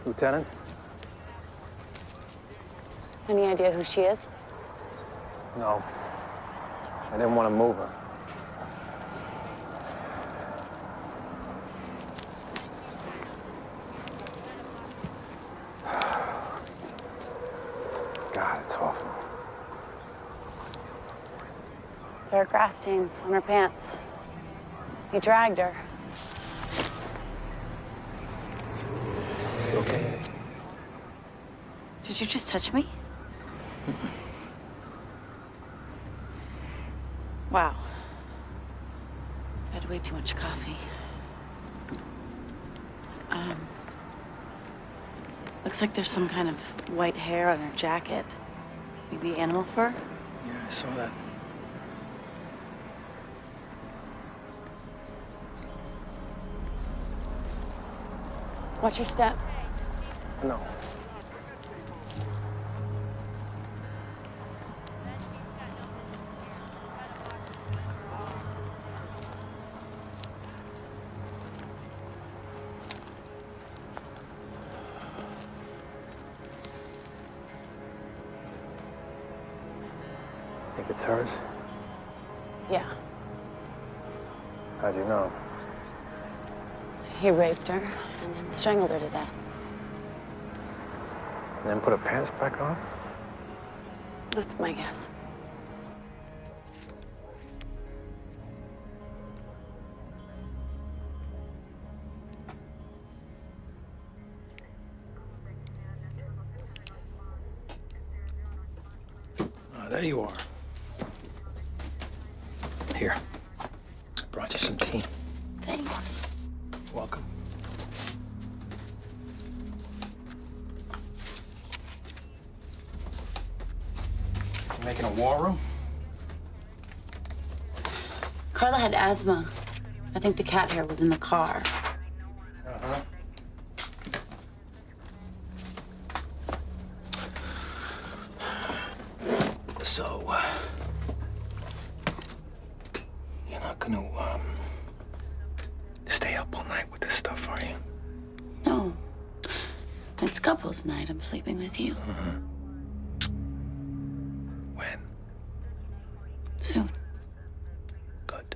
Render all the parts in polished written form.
Lieutenant? Any idea who she is? No. I didn't want to move her. God, it's awful. There are grass stains on her pants. He dragged her. You okay? Did you just touch me? Wow. I had way too much coffee. Looks like there's some kind of white hair on her jacket. Maybe animal fur? Yeah, I saw that. Watch your step. No. Think it's hers? Yeah. How'd you know? He raped her and then strangled her to death. And then put her pants back on? That's my guess. Ah, there you are. Here. Brought you some tea. Thanks. Welcome. You making a war room? Carla had asthma. I think the cat hair was in the car. Uh-huh. So, you're not gonna, stay up all night with this stuff, are you? No. It's couples night. I'm sleeping with you. When? Soon. Good.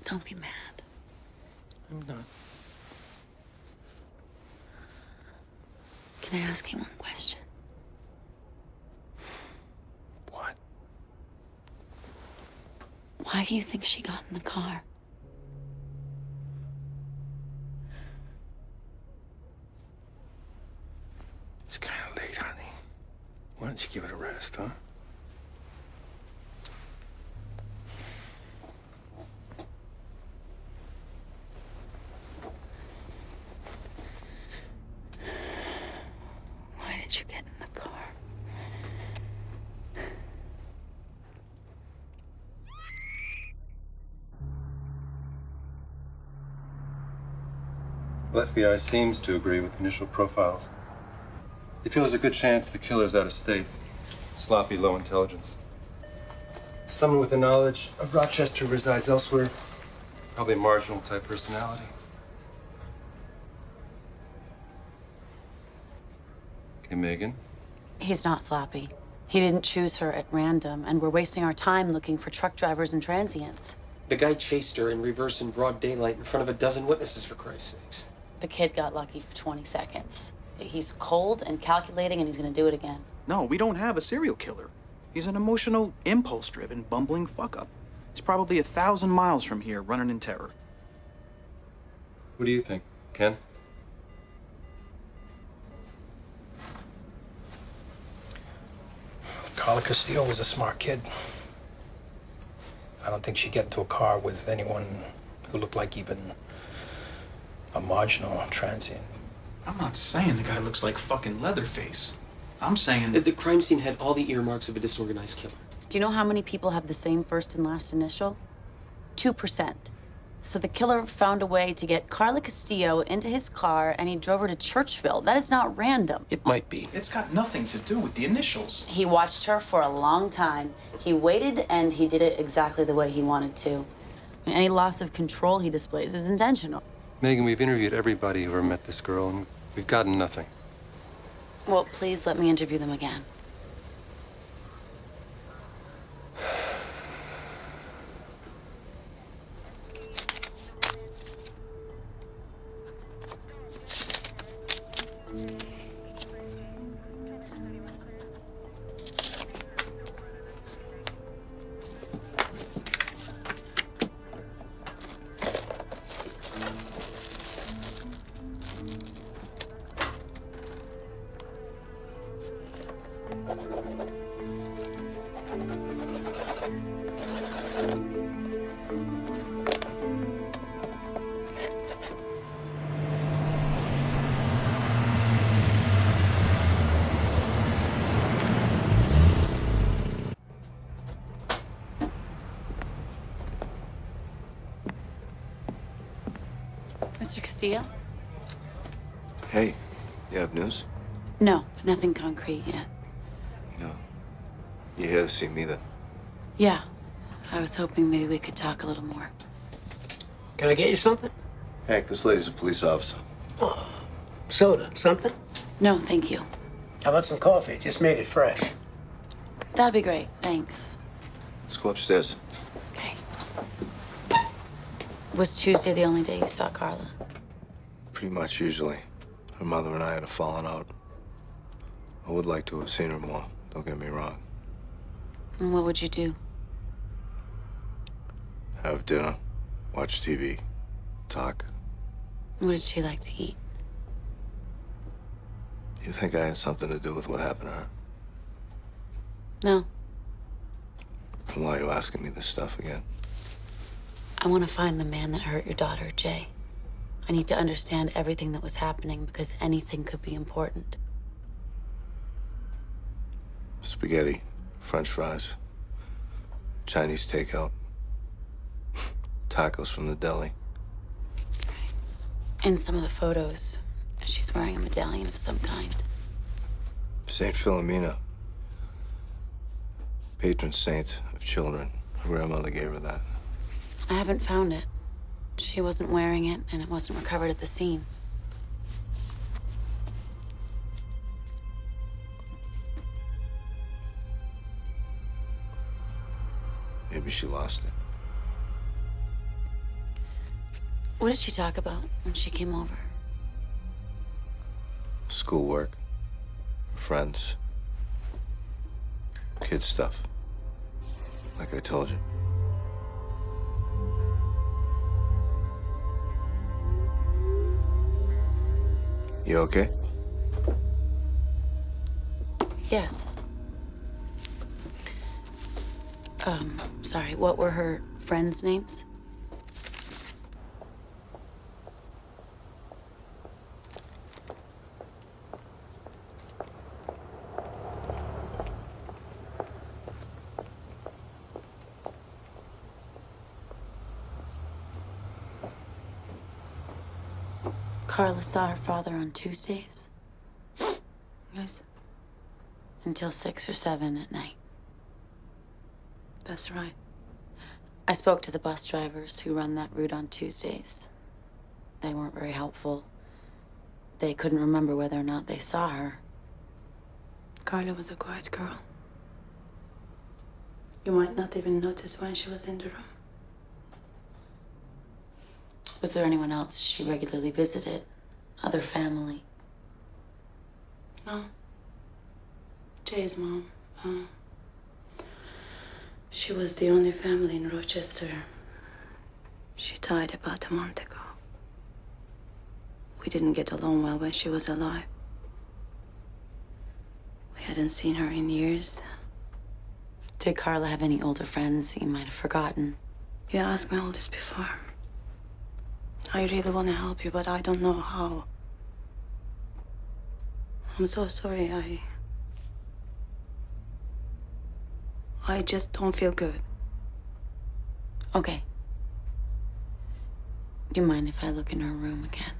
Don't be mad. I'm not. Can I ask you one question? What? Why do you think she got in the car? It's kind of late, honey. Why don't you give it a rest, huh? Why did you get in the car? Well, FBI seems to agree with initial profiles. They feel there's a good chance the killer's out of state. Sloppy, low intelligence. Someone with the knowledge of Rochester resides elsewhere. Probably marginal type personality. Okay, Megan. He's not sloppy. He didn't choose her at random, and we're wasting our time looking for truck drivers and transients. The guy chased her in reverse in broad daylight in front of a dozen witnesses, for Christ's sakes. The kid got lucky for 20 seconds. He's cold and calculating, and he's gonna do it again. No, we don't have a serial killer. He's an emotional, impulse-driven, bumbling fuck-up. He's probably 1,000 miles from here, running in terror. What do you think, Ken? Carla Castillo was a smart kid. I don't think she'd get into a car with anyone who looked like even a marginal transient. I'm not saying the guy looks like fucking Leatherface. I'm saying... The crime scene had all the earmarks of a disorganized killer. Do you know how many people have the same first and last initial? 2%. So the killer found a way to get Carla Castillo into his car and he drove her to Churchville. That is not random. It might be. It's got nothing to do with the initials. He watched her for a long time. He waited and he did it exactly the way he wanted to. And any loss of control he displays is intentional. Megan, we've interviewed everybody who ever met this girl, and we've gotten nothing. Well, please let me interview them again. Mr. Castillo? Hey, you have news? No, nothing concrete yet. No. You here to see me then? Yeah, I was hoping maybe we could talk a little more. Can I get you something? Hank, this lady's a police officer. Oh, soda, something? No, thank you. How about some coffee? Just made it fresh. That'd be great, thanks. Let's go upstairs. Okay. Was Tuesday the only day you saw Carla? Pretty much usually. Her mother and I had a falling out. I would like to have seen her more, don't get me wrong. And what would you do? Have dinner, watch TV, talk. What did she like to eat? You think I had something to do with what happened to her? No, Then why are you asking me this stuff again? I want to find the man that hurt your daughter, Jay. I need to understand everything that was happening because anything could be important. Spaghetti, French fries, Chinese takeout, tacos from the deli. In some of the photos, she's wearing a medallion of some kind. Saint Philomena, patron saint of children. Her grandmother gave her that. I haven't found it. She wasn't wearing it, and it wasn't recovered at the scene. Maybe she lost it. What did she talk about when she came over? Schoolwork, friends, kid stuff. Like I told you. You okay? Yes. Sorry, what were her friends' names? Carla saw her father on Tuesdays? Yes. Until 6 or 7 at night. That's right. I spoke to the bus drivers who run that route on Tuesdays. They weren't very helpful. They couldn't remember whether or not they saw her. Carla was a quiet girl. You might not even notice when she was in the room. Was there anyone else she regularly visited? Other family? No. Jay's mom. She was the only family in Rochester. She died about a month ago. We didn't get along well when she was alive. We hadn't seen her in years. Did Carla have any older friends you might have forgotten? You asked me all this before. I really want to help you, but I don't know how. I'm so sorry. I just don't feel good. Okay. Do you mind if I look in her room again?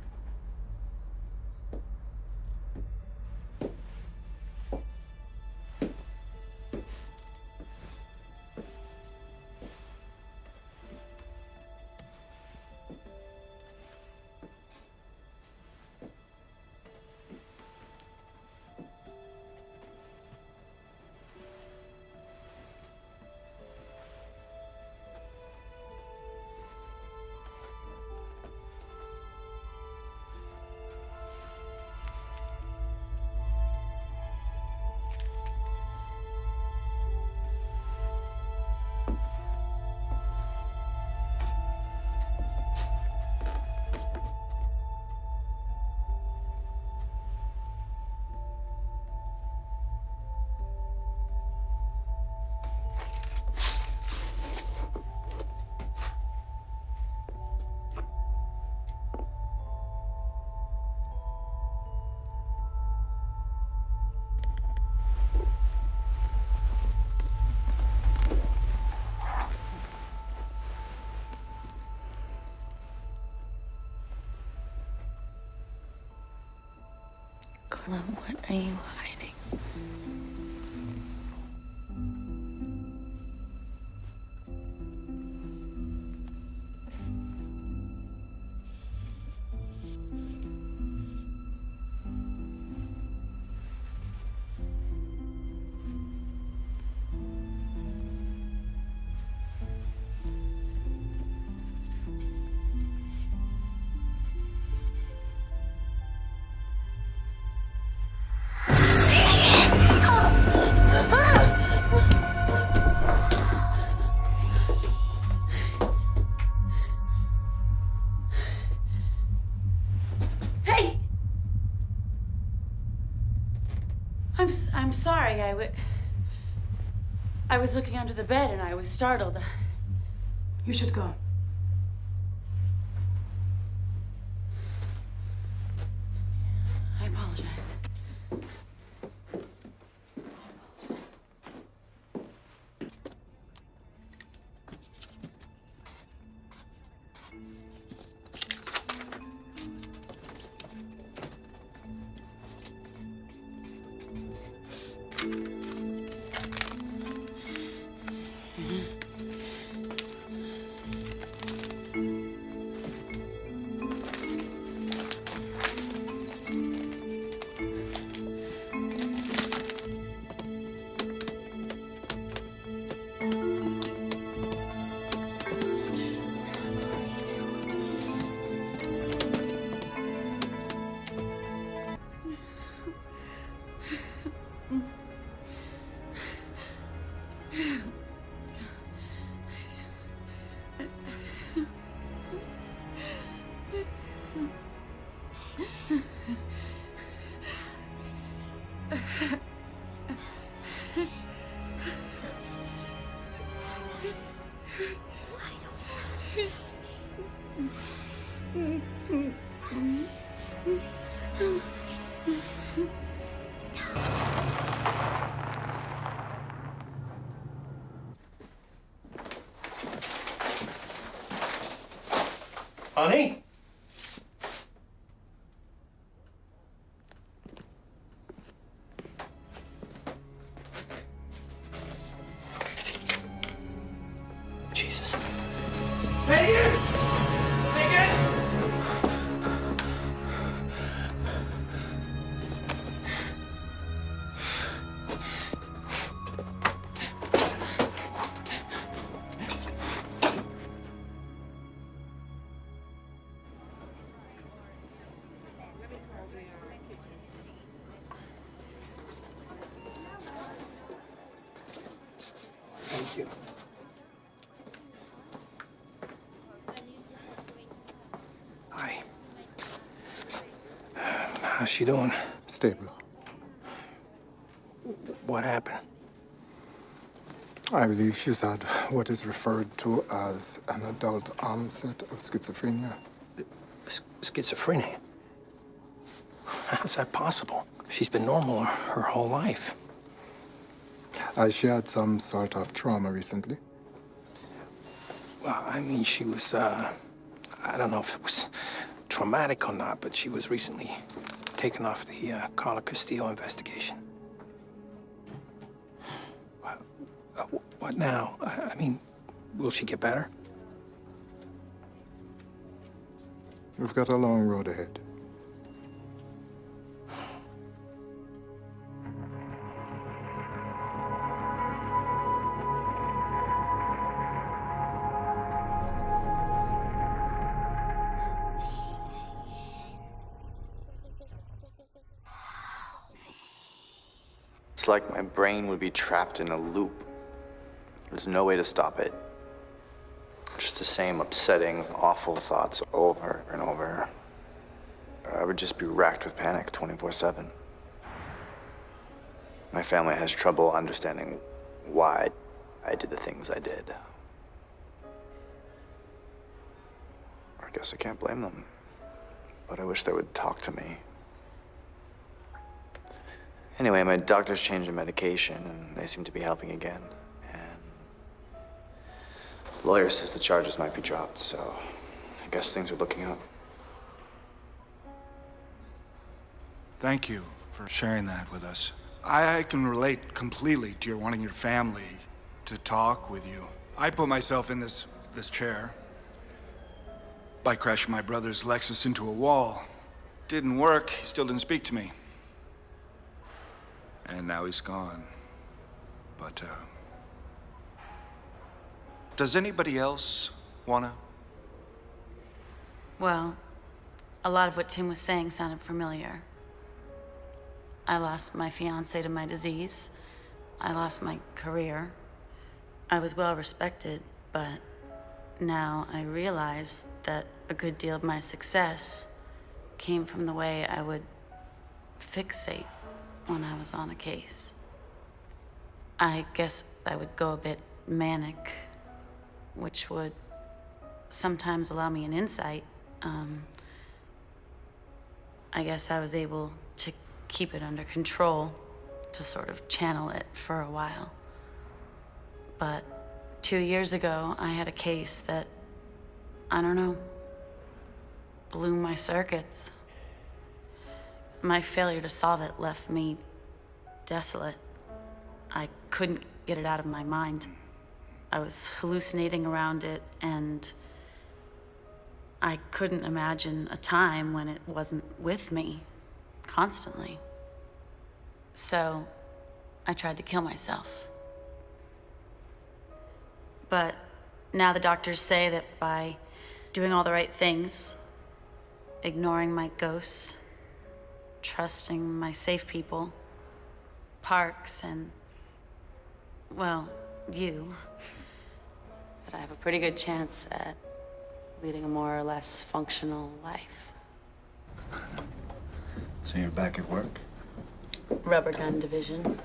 Carla, what are you hiding? Hey! I'm sorry. I was looking under the bed and I was startled. You should go. I apologize. Honey? Jesus. Megan! Megan! Thank you. Hi. How's she doing? Stable. What happened? I believe she's had what is referred to as an adult onset of schizophrenia. Schizophrenia? How's that possible? She's been normal her whole life. Has she had some sort of trauma recently? Well, I mean, she was, I don't know if it was traumatic or not, but she was recently taken off the Carla Castillo investigation. What now? I mean, will she get better? We've got a long road ahead. It's like my brain would be trapped in a loop. There's no way to stop it. Just the same upsetting, awful thoughts over and over. I would just be racked with panic 24/7. My family has trouble understanding why I did the things I did. I guess I can't blame them, but I wish they would talk to me. Anyway, my doctor's changed the medication, and they seem to be helping again. And the lawyer says the charges might be dropped, so I guess things are looking up. Thank you for sharing that with us. I can relate completely to your wanting your family to talk with you. I put myself in this chair by crashing my brother's Lexus into a wall. Didn't work. He still didn't speak to me. And now he's gone. But, does anybody else wanna? Well, a lot of what Tim was saying sounded familiar. I lost my fiance to my disease. I lost my career. I was well respected, but now I realize that a good deal of my success came from the way I would fixate when I was on a case. I guess I would go a bit manic, which would sometimes allow me an insight. I guess I was able to keep it under control, to sort of channel it for a while. But 2 years ago, I had a case that, I don't know, blew my circuits. My failure to solve it left me desolate. I couldn't get it out of my mind. I was hallucinating around it, and I couldn't imagine a time when it wasn't with me constantly. So I tried to kill myself. But now the doctors say that by doing all the right things, ignoring my ghosts, trusting my safe people, Parks, and, well, you, that I have a pretty good chance at leading a more or less functional life. So you're back at work? Rubber gun division.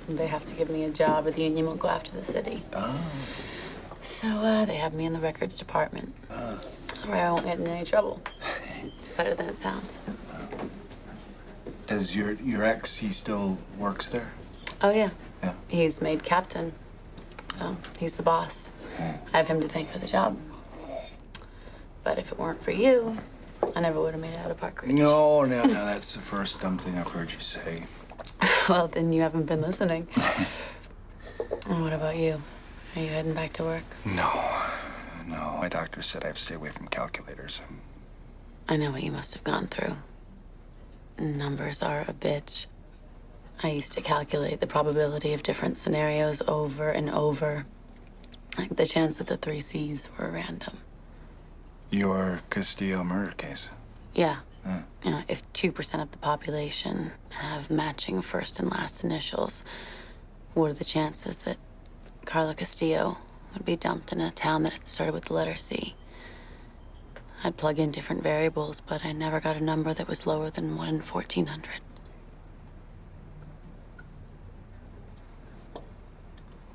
They have to give me a job or the union won't go after the city. Oh. So they have me in the records department. Where I won't get in any trouble. It's better than it sounds. Does your ex, he still works there? Oh, yeah. Yeah. He's made captain. So he's the boss. I have him to thank for the job. But if it weren't for you, I never would have made it out of Park Ridge. No, that's the first dumb thing I've heard you say. Well, then you haven't been listening. And what about you? Are you heading back to work? No. My doctor said I have to stay away from calculators. I know what you must have gone through. Numbers are a bitch. I used to calculate the probability of different scenarios over and over. Like the chance that the 3 C's were random. Your Castillo murder case? Yeah. Yeah, if 2% of the population have matching first and last initials, what are the chances that Carla Castillo would be dumped in a town that started with the letter C? I'd plug in different variables, but I never got a number that was lower than 1 in 1,400.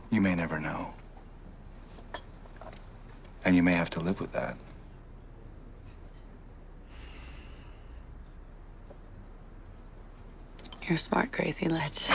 You may never know. And you may have to live with that. You're smart, Crazy Ledge.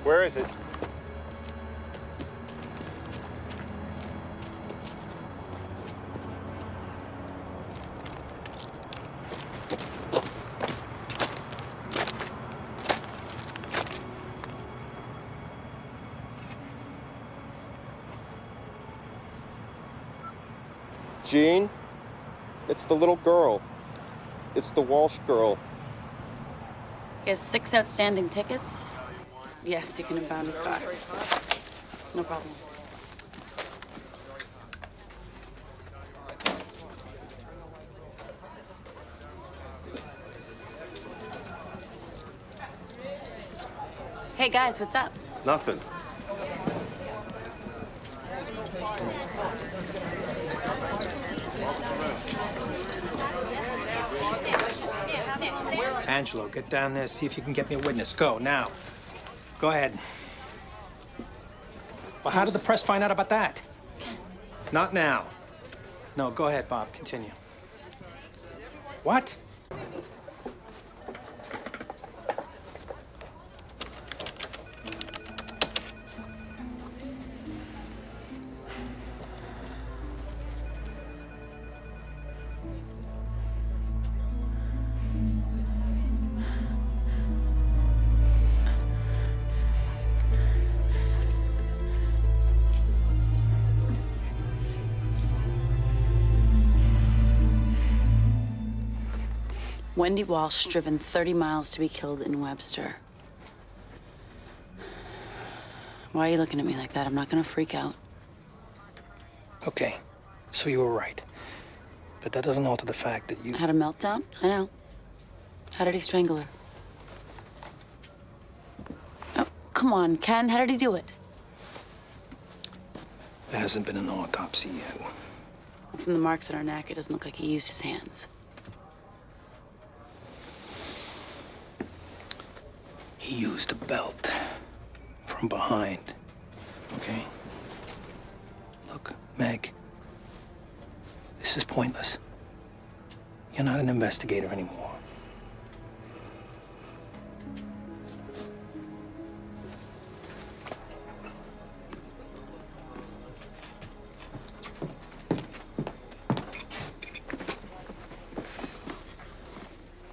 Where is it? Jean, it's the little girl. It's the Walsh girl. He has 6 outstanding tickets. Yes, you can impound his car. No problem. Hey guys, what's up? Nothing. Angelo, get down there, see if you can get me a witness. Go, now. Go ahead. Well, how did the press find out about that? Not now. No, go ahead, Bob. Continue. What? Wendy Walsh driven 30 miles to be killed in Webster. Why are you looking at me like that? I'm not gonna freak out. Okay, so you were right. But that doesn't alter the fact that you... Had a meltdown? I know. How did he strangle her? Oh, come on, Ken. How did he do it? There hasn't been an autopsy yet. From the marks on her neck, it doesn't look like he used his hands. He used a belt from behind, okay? Look, Meg, this is pointless. You're not an investigator anymore.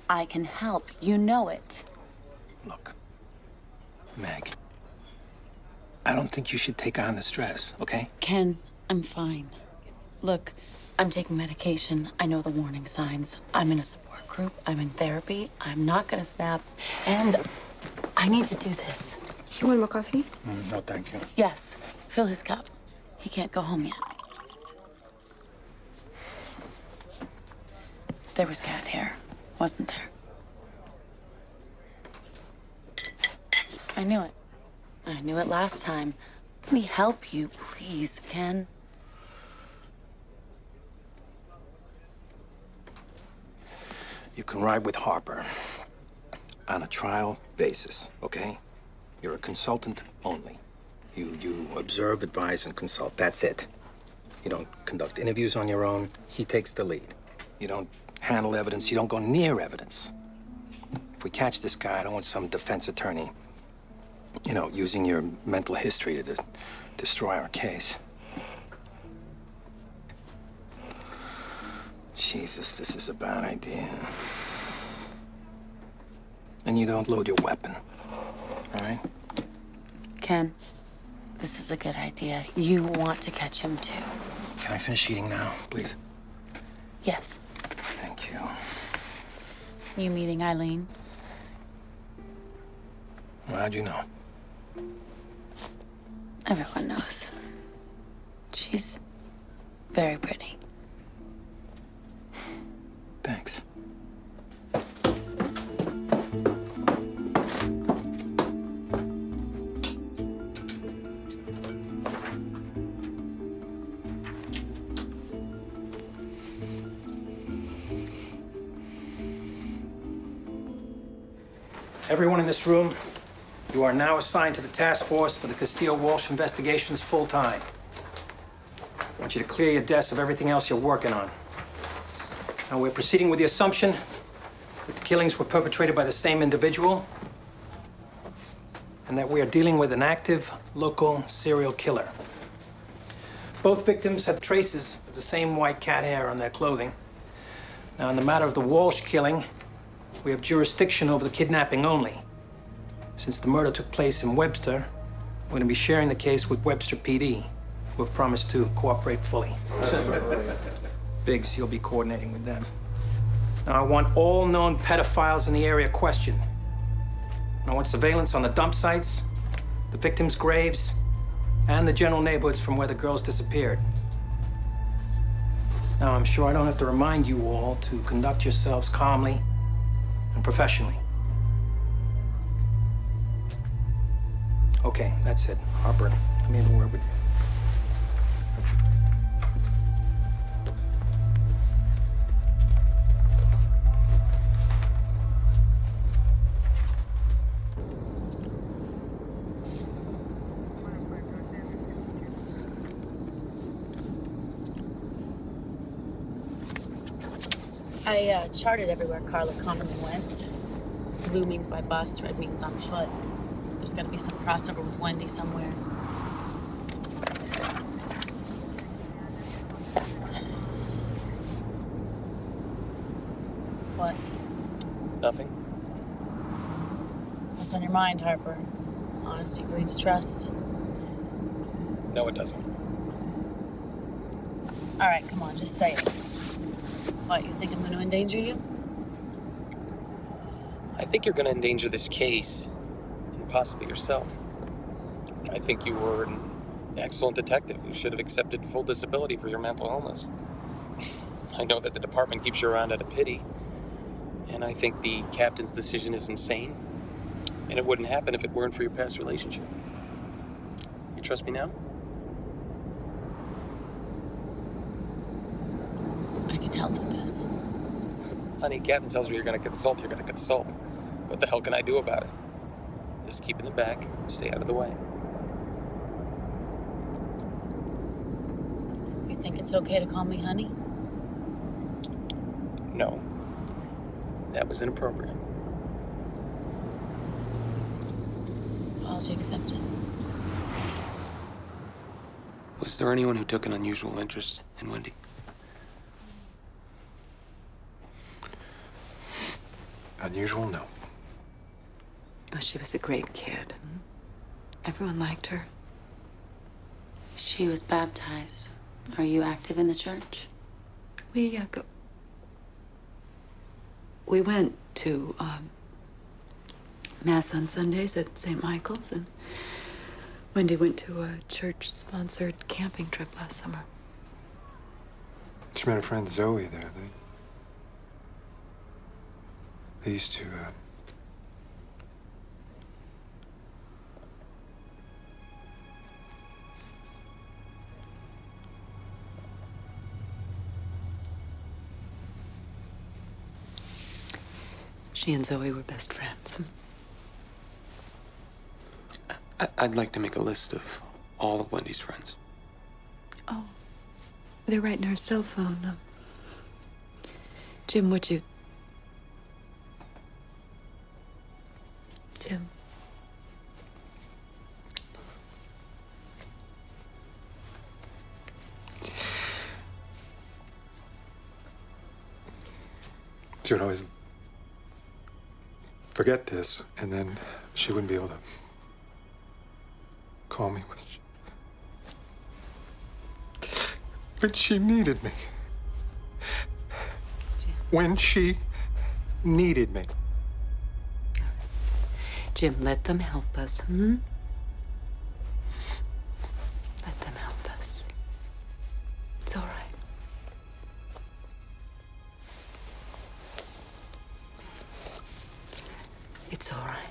I can help. You know it. Look, Meg, I don't think you should take on the stress, okay? Ken, I'm fine. Look, I'm taking medication. I know the warning signs. I'm in a support group. I'm in therapy. I'm not gonna snap. And I need to do this. You want more coffee? No, thank you. Yes, fill his cup. He can't go home yet. There was cat hair, wasn't there? I knew it. I knew it last time. Let me help you, please, Ken. You can ride with Harper on a trial basis, okay? You're a consultant only. You observe, advise, and consult. That's it. You don't conduct interviews on your own. He takes the lead. You don't handle evidence. You don't go near evidence. If we catch this guy, I don't want some defense attorney, you know, using your mental history to destroy our case. Jesus, this is a bad idea. And you don't load your weapon, all right? Ken, this is a good idea. You want to catch him too. Can I finish eating now, please? Yes. Thank you. You meeting Eileen? How'd you know? Everyone knows. She's very pretty. Thanks. Everyone in this room, you are now assigned to the task force for the Castillo-Walsh investigations full-time. I want you to clear your desks of everything else you're working on. Now, we're proceeding with the assumption that the killings were perpetrated by the same individual and that we are dealing with an active local serial killer. Both victims had traces of the same white cat hair on their clothing. Now, in the matter of the Walsh killing, we have jurisdiction over the kidnapping only. Since the murder took place in Webster, we're going to be sharing the case with Webster PD, who have promised to cooperate fully. Biggs, you'll be coordinating with them. Now, I want all known pedophiles in the area questioned. And I want surveillance on the dump sites, the victims' graves, and the general neighborhoods from where the girls disappeared. Now, I'm sure I don't have to remind you all to conduct yourselves calmly and professionally. Okay, that's it. Harper, let me have a word with you. I charted everywhere Carla commonly went. Blue means by bus, red means on foot. There's gotta be some crossover with Wendy somewhere. What? Nothing. What's on your mind, Harper? Honesty breeds trust. No, it doesn't. All right, come on, just say it. What, you think I'm gonna endanger you? I think you're going to endanger this case, and possibly yourself. I think you were an excellent detective who should have accepted full disability for your mental illness. I know that the department keeps you around out of pity, and I think the captain's decision is insane, and it wouldn't happen if it weren't for your past relationship. You trust me now? I can help with this. Honey, Captain tells me you're going to consult, you're going to consult. What the hell can I do about it? Just keep in the back, stay out of the way. You think it's okay to call me honey? No. That was inappropriate. Apology accepted. Was there anyone who took an unusual interest in Wendy? Unusual? No. Oh, she was a great kid. Everyone liked her. She was baptized. Are you active in the church? We went to Mass on Sundays at St. Michael's, and Wendy went to a church-sponsored camping trip last summer. She met her friend Zoe there. They used to, She and Zoe were best friends. I'd like to make a list of all of Wendy's friends. Oh, they're right in her cell phone. Jim, would you... Jim. June, I was forget this, and then she wouldn't be able to call me when she needed me. When she needed me. Jim, let them help us, hmm? Let them help us. It's all right. It's all right.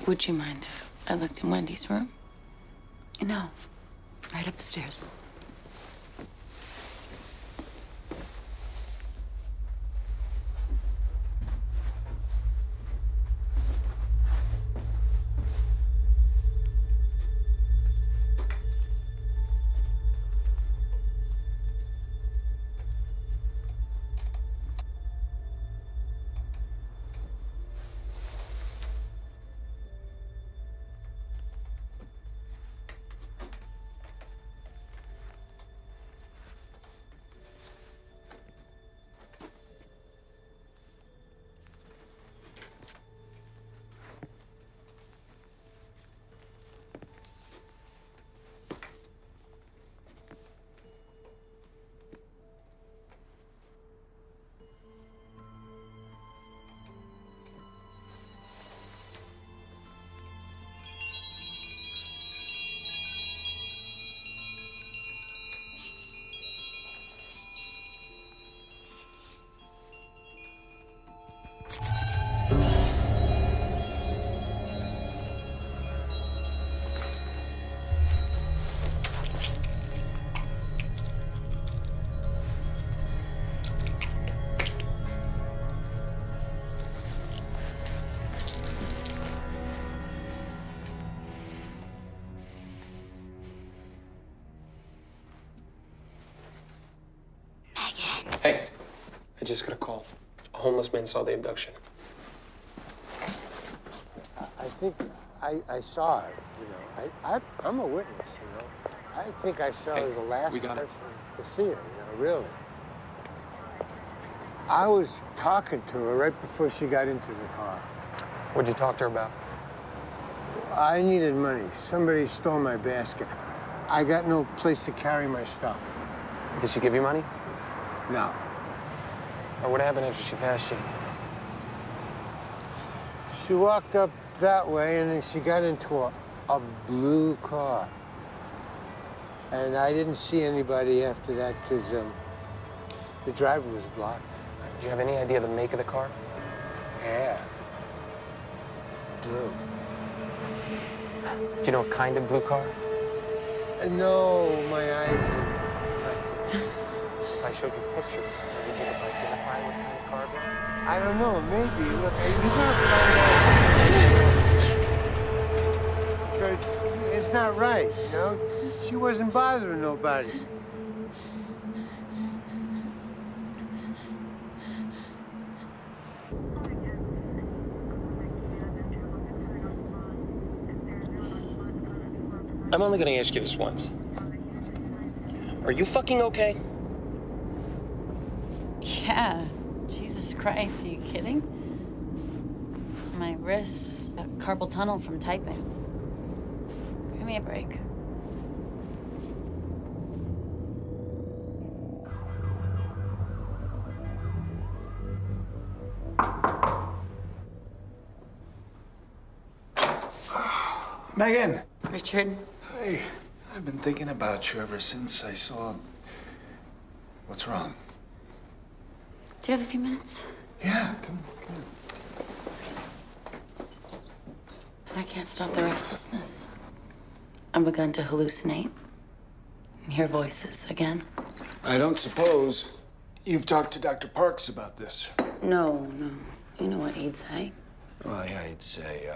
Would you mind if I looked in Wendy's room? No. Right up the stairs. Hey, I just got a call. A homeless man saw the abduction. I think I saw her, you know. I'm a witness, you know. I think I saw her as the last person to see her, you know, really. I was talking to her right before she got into the car. What'd you talk to her about? I needed money. Somebody stole my basket. I got no place to carry my stuff. Did she give you money? No. Or what happened after she passed you? She walked up that way, and then she got into a blue car. And I didn't see anybody after that because the driver was blocked. Do you have any idea the make of the car? Yeah. It's blue. Do you know what kind of blue car? No, my eyes. If I showed you pictures, would you think if I identify what kind of car it was? I don't know, maybe. Look, you gotta find out. Because it's not right, you know? She wasn't bothering nobody. I'm only gonna ask you this once. Are you fucking okay? Yeah. Jesus Christ, are you kidding? My wrists got carpal tunnel from typing. Give me a break. Megan! Richard? Hey, I've been thinking about you ever since I saw... What's wrong? Do you have a few minutes? Yeah, come on. I can't stop the restlessness. I've begun to hallucinate and hear voices again. I don't suppose you've talked to Dr. Parks about this. No. You know what he'd say. Well, yeah, he'd say,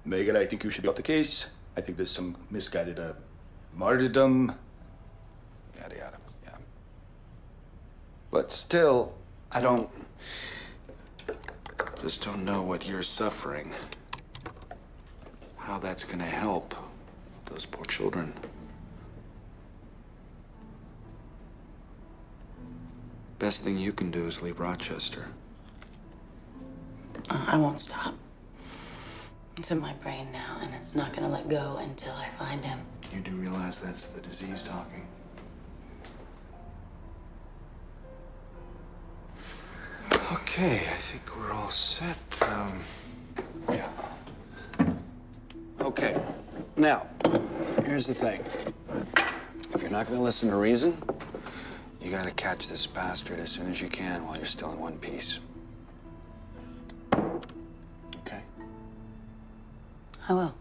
Megan, I think you should be off the case. I think there's some misguided martyrdom. Yada, yada, yeah. But still, I just don't know what you're suffering. How that's gonna help those poor children. Best thing you can do is leave Rochester. I won't stop. It's in my brain now, and it's not gonna let go until I find him. You do realize that's the disease talking? Okay, I think we're all set. Yeah. Okay. Now, here's the thing. If you're not going to listen to reason, you got to catch this bastard as soon as you can while you're still in one piece. Okay? I will.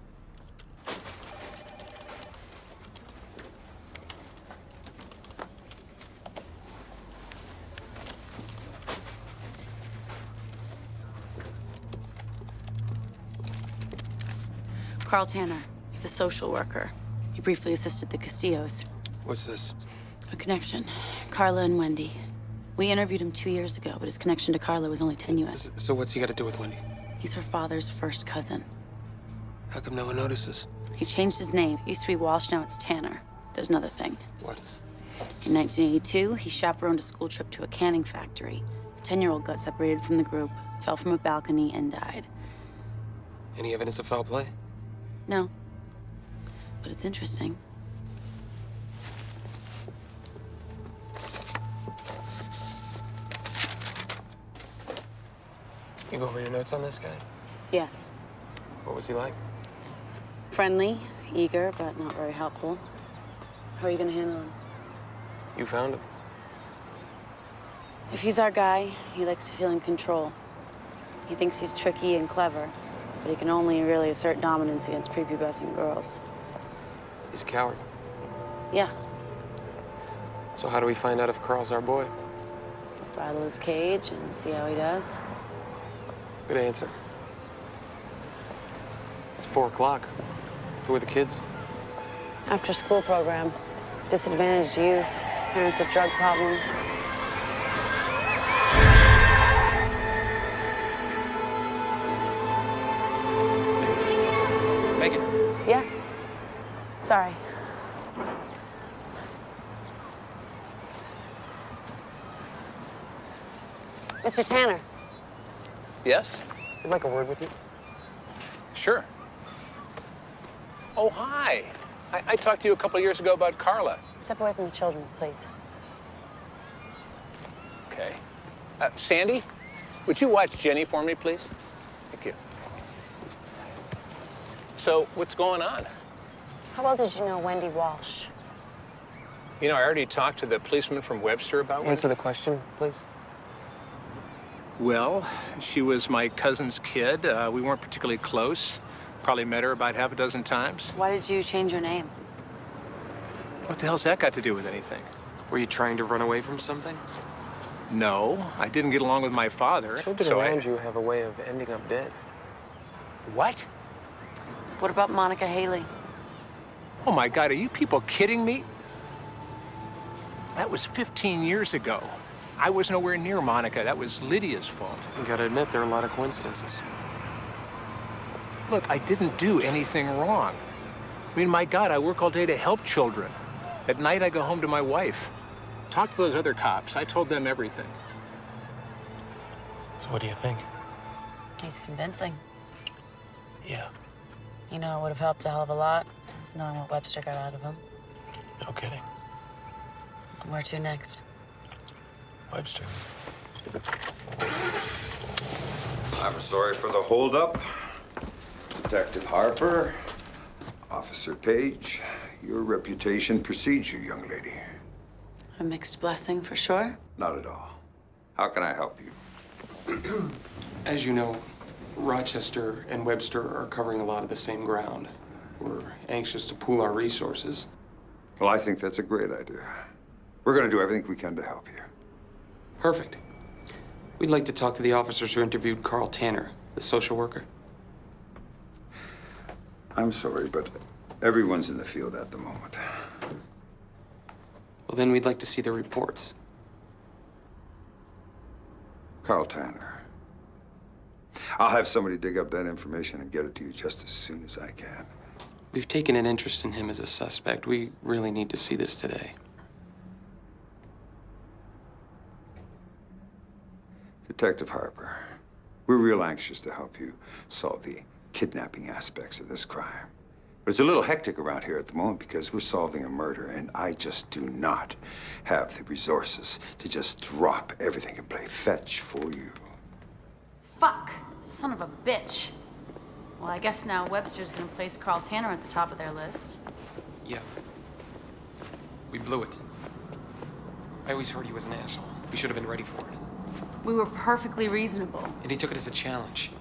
Carl Tanner. He's a social worker. He briefly assisted the Castillos. What's this? A connection. Carla and Wendy. We interviewed him 2 years ago, but his connection to Carla was only tenuous. So what's he got to do with Wendy? He's her father's first cousin. How come no one notices? He changed his name. It used to be Walsh, now it's Tanner. There's another thing. What? In 1982, he chaperoned a school trip to a canning factory. A 10-year-old got separated from the group, fell from a balcony, and died. Any evidence of foul play? No. But it's interesting. You go over your notes on this guy? Yes. What was he like? Friendly, eager, but not very helpful. How are you gonna handle him? You found him. If he's our guy, he likes to feel in control. He thinks he's tricky and clever, but he can only really assert dominance against prepubescent girls. He's a coward. Yeah. So how do we find out if Carl's our boy? Rattle his cage and see how he does. Good answer. It's 4 o'clock. Who are the kids? After school program. Disadvantaged youth. Parents with drug problems. Megan. Yeah. Sorry. Mr. Tanner. Yes? I'd like a word with you. Sure. Oh, hi. I talked to you a couple of years ago about Carla. Step away from the children, please. Okay. Sandy, would you watch Jenny for me, please? Thank you. So, what's going on? How well did you know Wendy Walsh? You know, I already talked to the policeman from Webster about Answer the question, please. Well, she was my cousin's kid. We weren't particularly close. Probably met her about half a dozen times. Why did you change your name? What the hell's that got to do with anything? Were you trying to run away from something? No, I didn't get along with my father. Children around you have a way of ending up dead. What? What about Monica Haley? Oh my God, are you people kidding me? That was 15 years ago. I was nowhere near Monica. That was Lydia's fault. You gotta admit, there are a lot of coincidences. Look, I didn't do anything wrong. I mean, my God, I work all day to help children. At night, I go home to my wife. Talk to those other cops. I told them everything. So what do you think? He's convincing. Yeah. You know, it would have helped a hell of a lot, is knowing what Webster got out of him. No kidding. Where to next? Webster. I'm sorry for the holdup. Detective Harper, Officer Page, your reputation precedes you, young lady. A mixed blessing, for sure. Not at all. How can I help you? As you know, Rochester and Webster are covering a lot of the same ground. We're anxious to pool our resources. Well, I think that's a great idea. We're going to do everything we can to help you. Perfect. We'd like to talk to the officers who interviewed Carl Tanner, the social worker. I'm sorry, but everyone's in the field at the moment. Well, then we'd like to see the reports. Carl Tanner. I'll have somebody dig up that information and get it to you just as soon as I can. We've taken an interest in him as a suspect. We really need to see this today. Detective Harper, we're real anxious to help you solve the kidnapping aspects of this crime. But it's a little hectic around here at the moment because we're solving a murder, and I just do not have the resources to just drop everything and play fetch for you. Fuck! Son of a bitch. Well, I guess now Webster's gonna place Carl Tanner at the top of their list. Yeah. We blew it. I always heard he was an asshole. We should have been ready for it. We were perfectly reasonable. And he took it as a challenge,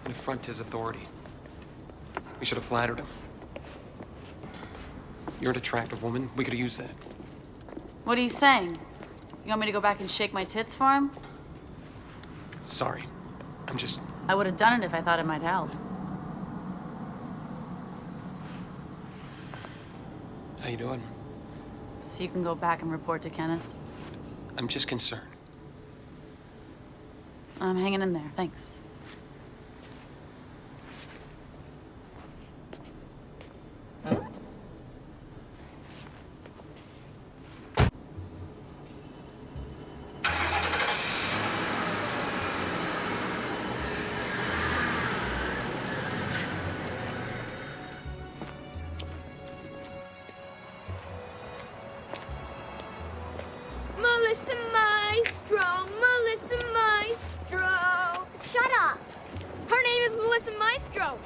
an affront to his authority. We should have flattered him. You're an attractive woman. We could have used that. What are you saying? You want me to go back and shake my tits for him? Sorry. I'm just... I would have done it if I thought it might help. How you doing? So you can go back and report to Kenneth? I'm just concerned. I'm hanging in there, thanks. Melissa Maestro, Melissa Maestro. Shut up. Her name is Melissa Maestro.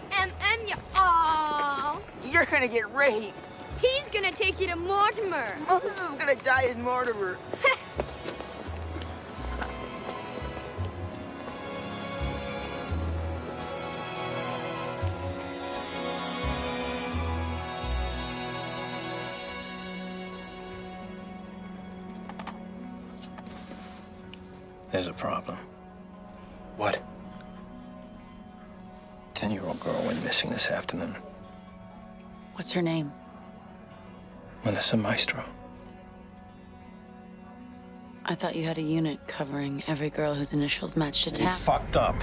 You all. You're gonna get raped. He's gonna take you to Mortimer. Melissa's gonna die in Mortimer. There's a problem. What? 10-year-old girl went missing this afternoon. What's her name? Melissa Maestro. I thought you had a unit covering every girl whose initials matched a You tap. fucked up.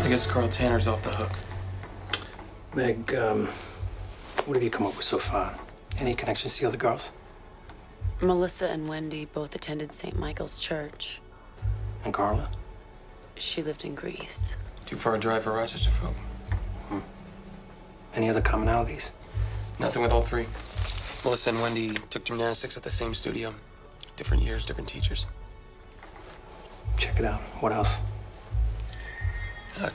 I guess Carl Tanner's off the hook. Meg, what have you come up with so far? Any connections to the other girls? Melissa and Wendy both attended St. Michael's Church. And Carla? She lived in Greece. Too far a drive for Rochester folk. Any other commonalities? Nothing with all three. Melissa and Wendy took gymnastics at the same studio. Different years, different teachers. Check it out. What else?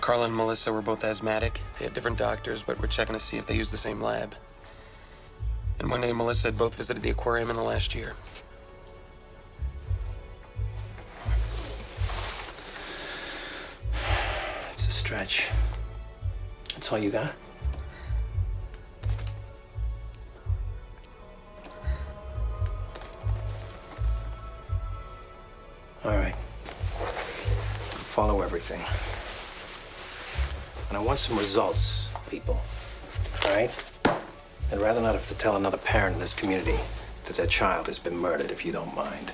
Carla and Melissa were both asthmatic. They had different doctors, but we're checking to see if they used the same lab. And Wendy and Melissa had both visited the aquarium in the last year. It's a stretch. That's all you got? All right. Follow everything. And I want some results, people. All right? I'd rather not have to tell another parent in this community that their child has been murdered, if you don't mind.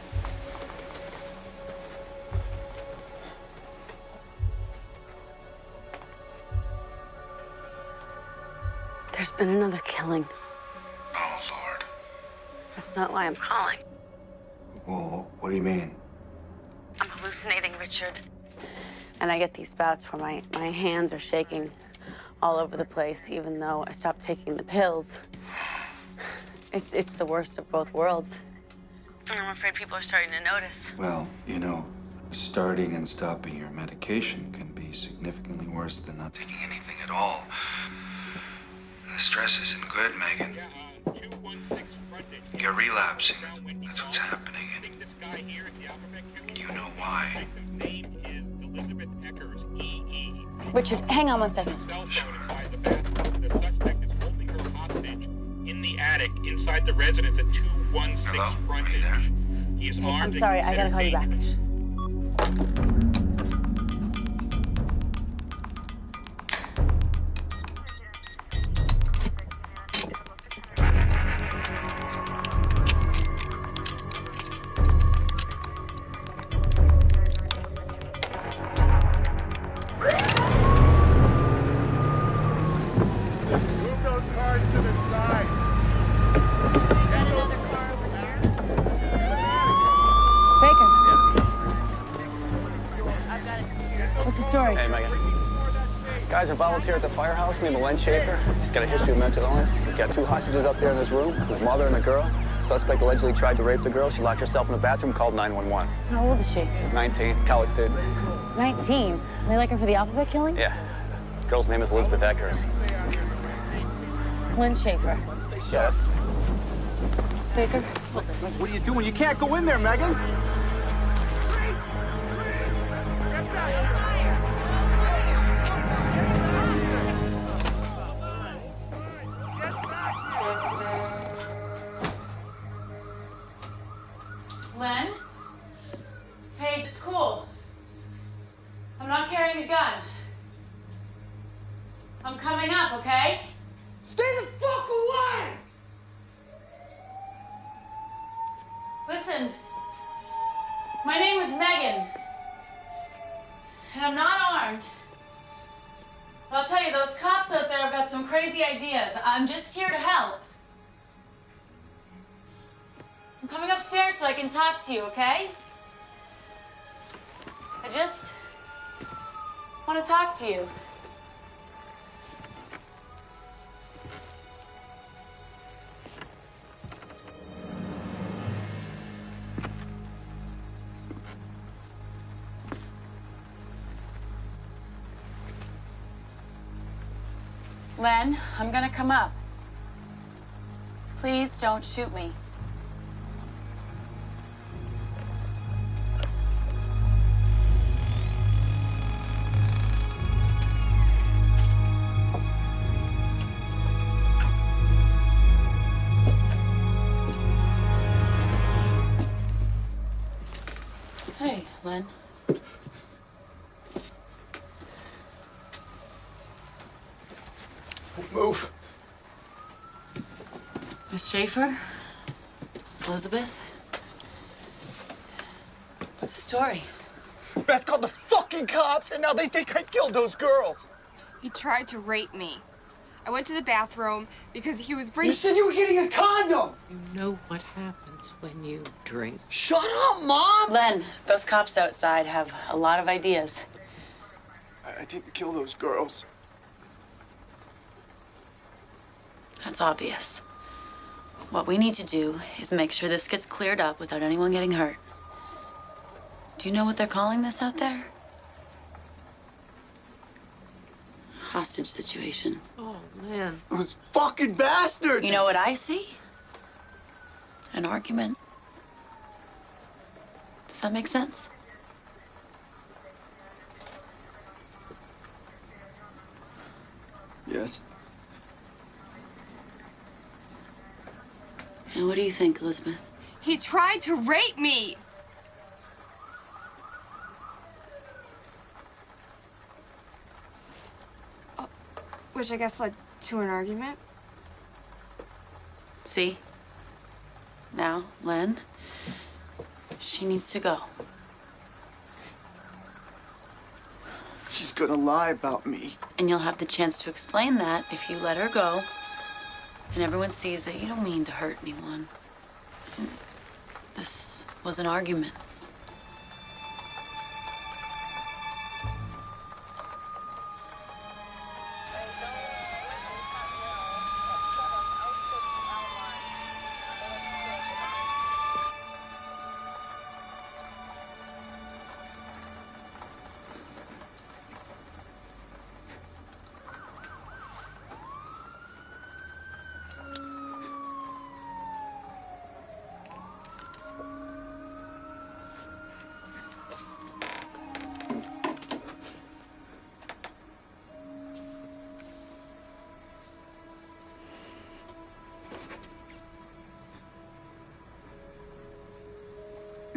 There's been another killing. Oh, Lord. That's not why I'm calling. Well, what do you mean? I'm hallucinating, Richard. And I get these bouts where my hands are shaking all over the place, even though I stopped taking the pills. It's the worst of both worlds. And I'm afraid people are starting to notice. Well, you know, starting and stopping your medication can be significantly worse than not taking anything at all. The stress isn't good, Megan. 216 fronting. You're relapsing. That's what's happening. And you know why. Richard, hang on 1 second. In the attic, inside the residence at 216 frontage. He is armed. I'm sorry, I gotta call you back. Move those cars to the side. Get those cars over there. What's the story? Hey, Megan. Guy's a volunteer at the firehouse named Len Schaefer. He's got a history of mental illness. He's got 2 hostages up there in this room, his mother and a girl. Suspect allegedly tried to rape the girl. She locked herself in the bathroom, called 911. How old is she? 19, college student. 19. They like her for the alphabet killings? Yeah. Girl's name is Elizabeth Eckers. Lynn Schaefer. Yes. Baker? What are you doing? You can't go in there, Megan. Len? Hey, it's cool. I'm not carrying a gun. I'm coming up, okay? Stay the fuck away! Listen, my name is Megan, and I'm not armed. But I'll tell you, those cops out there have got some crazy ideas. I'm just here to help. I'm coming upstairs so I can talk to you, okay? I just want to talk to you. Len, I'm gonna come up. Please don't shoot me. Hey, Len. Move. Miss Schaefer? Elizabeth? What's the story? Beth called the fucking cops, and now they think I killed those girls. He tried to rape me. I went to the bathroom because he was You said you were getting a condom. You know what happens when you drink. Shut up, Mom! Len, those cops outside have a lot of ideas. I didn't kill those girls. That's obvious. What we need to do is make sure this gets cleared up without anyone getting hurt. Do you know what they're calling this out there? Hostage situation. Oh, man. Those fucking bastards! You know what I see? An argument. Does that make sense? Yes. And what do you think, Elizabeth? He tried to rape me. Which I guess led to an argument. See? Now, Len, she needs to go. She's gonna lie about me. And you'll have the chance to explain that if you let her go. And everyone sees that you don't mean to hurt anyone. And this was an argument.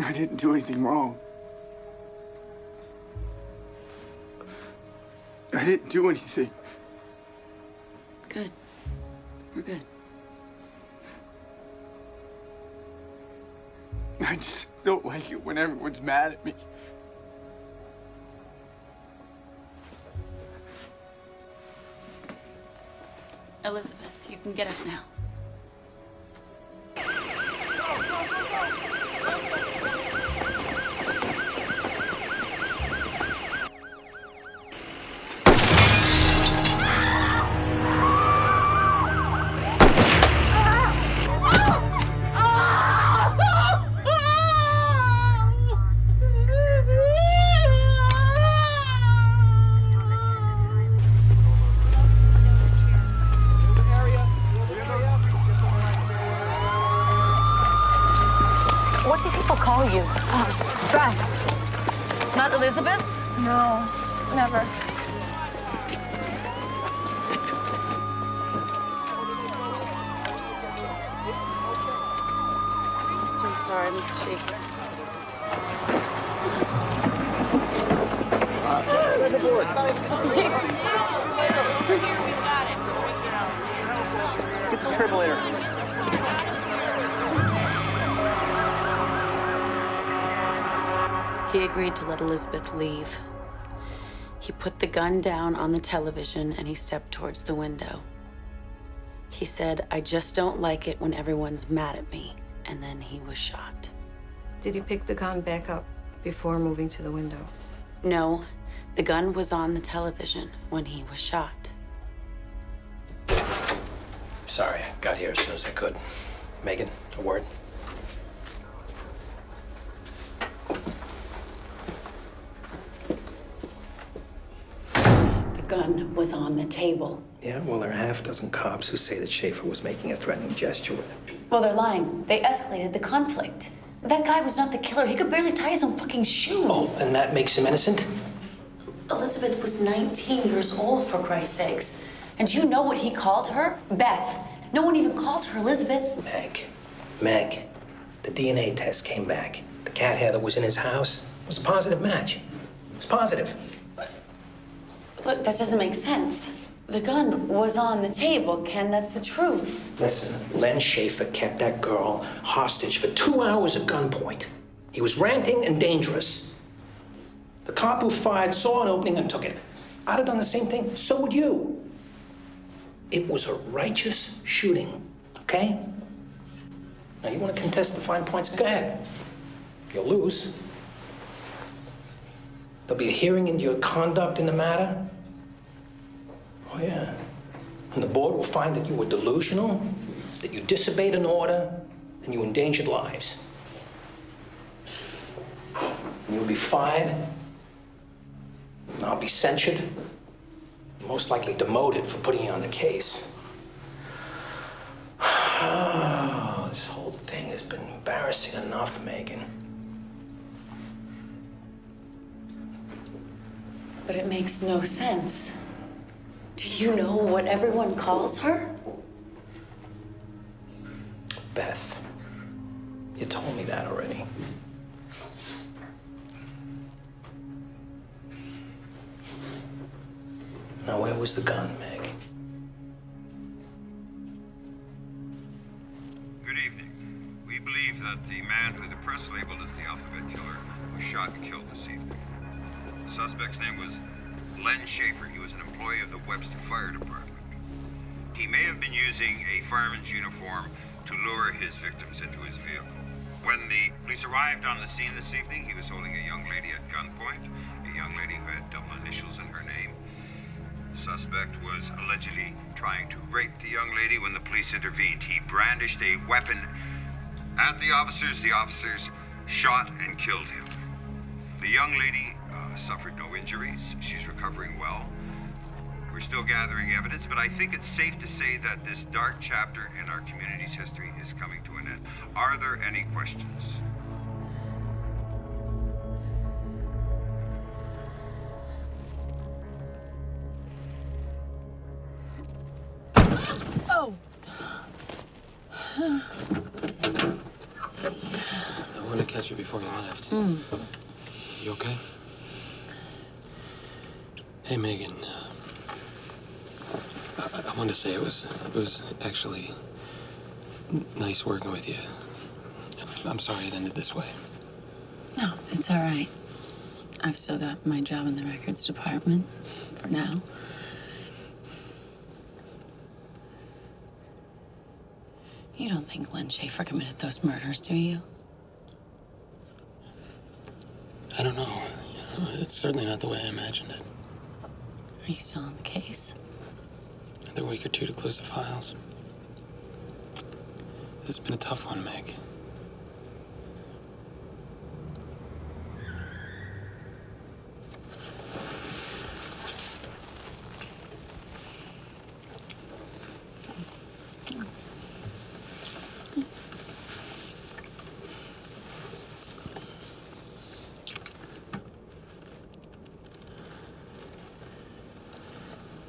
I didn't do anything wrong. I didn't do anything. Good. We're good. I just don't like it when everyone's mad at me. Elizabeth, you can get up now. What do people call you? Beth. Not Elizabeth? No, never. I'm so sorry, Mrs. Schaefer. Mrs. Schaefer. Get the defibrillator. He agreed to let Elizabeth leave. He put the gun down on the television and he stepped towards the window. He said, "I just don't like it when everyone's mad at me." And then he was shot. Did you pick the gun back up before moving to the window? No, the gun was on the television when he was shot. Sorry, I got here as soon as I could. Megan, a word? The gun was on the table. Yeah, well, there are half dozen cops who say that Schaefer was making a threatening gesture with it. Well, they're lying. They escalated the conflict. That guy was not the killer. He could barely tie his own fucking shoes. Oh, and that makes him innocent? Elizabeth was 19 years old, for Christ's sakes. And do you know what he called her? Beth. No one even called her Elizabeth. Meg, the DNA test came back. The cat hair that was in his house was a positive match. It was positive. Look, that doesn't make sense. The gun was on the table, Ken. That's the truth. Listen, Len Schaefer kept that girl hostage for 2 hours at gunpoint. He was ranting and dangerous. The cop who fired saw an opening and took it. I'd have done the same thing. So would you. It was a righteous shooting, okay? Now, you want to contest the fine points? Go ahead. You'll lose. There'll be a hearing into your conduct in the matter. Oh, yeah. And the board will find that you were delusional, that you disobeyed an order, and you endangered lives. And you'll be fired, and I'll be censured, most likely demoted for putting you on the case. Oh, this whole thing has been embarrassing enough, Megan. But it makes no sense. Do you know what everyone calls her? Beth, you told me that already. Now, where was the gun, Meg? Good evening. We believe that the man who the press labeled as the alphabet killer was shot and killed this evening. The suspect's name was Len Schaefer. He was an employee of the Webster Fire Department. He may have been using a fireman's uniform to lure his victims into his vehicle. When the police arrived on the scene this evening, he was holding a young lady at gunpoint, a young lady who had double initials in her name. The suspect was allegedly trying to rape the young lady when the police intervened. He brandished a weapon at the officers. The officers shot and killed him. The young lady suffered no injuries. She's recovering well. We're still gathering evidence, but I think it's safe to say that this dark chapter in our community's history is coming to an end. Are there any questions? Oh. to catch you before you left. You okay? Hey, Megan. I wanted to say it was actually nice working with you. I'm sorry it ended this way. No, it's all right. I've still got my job in the records department for now. You don't think Len Schaefer committed those murders, do you? I don't know. It's certainly not the way I imagined it. Are you still on the case? Another week or two to close the files. This has been a tough one, Meg.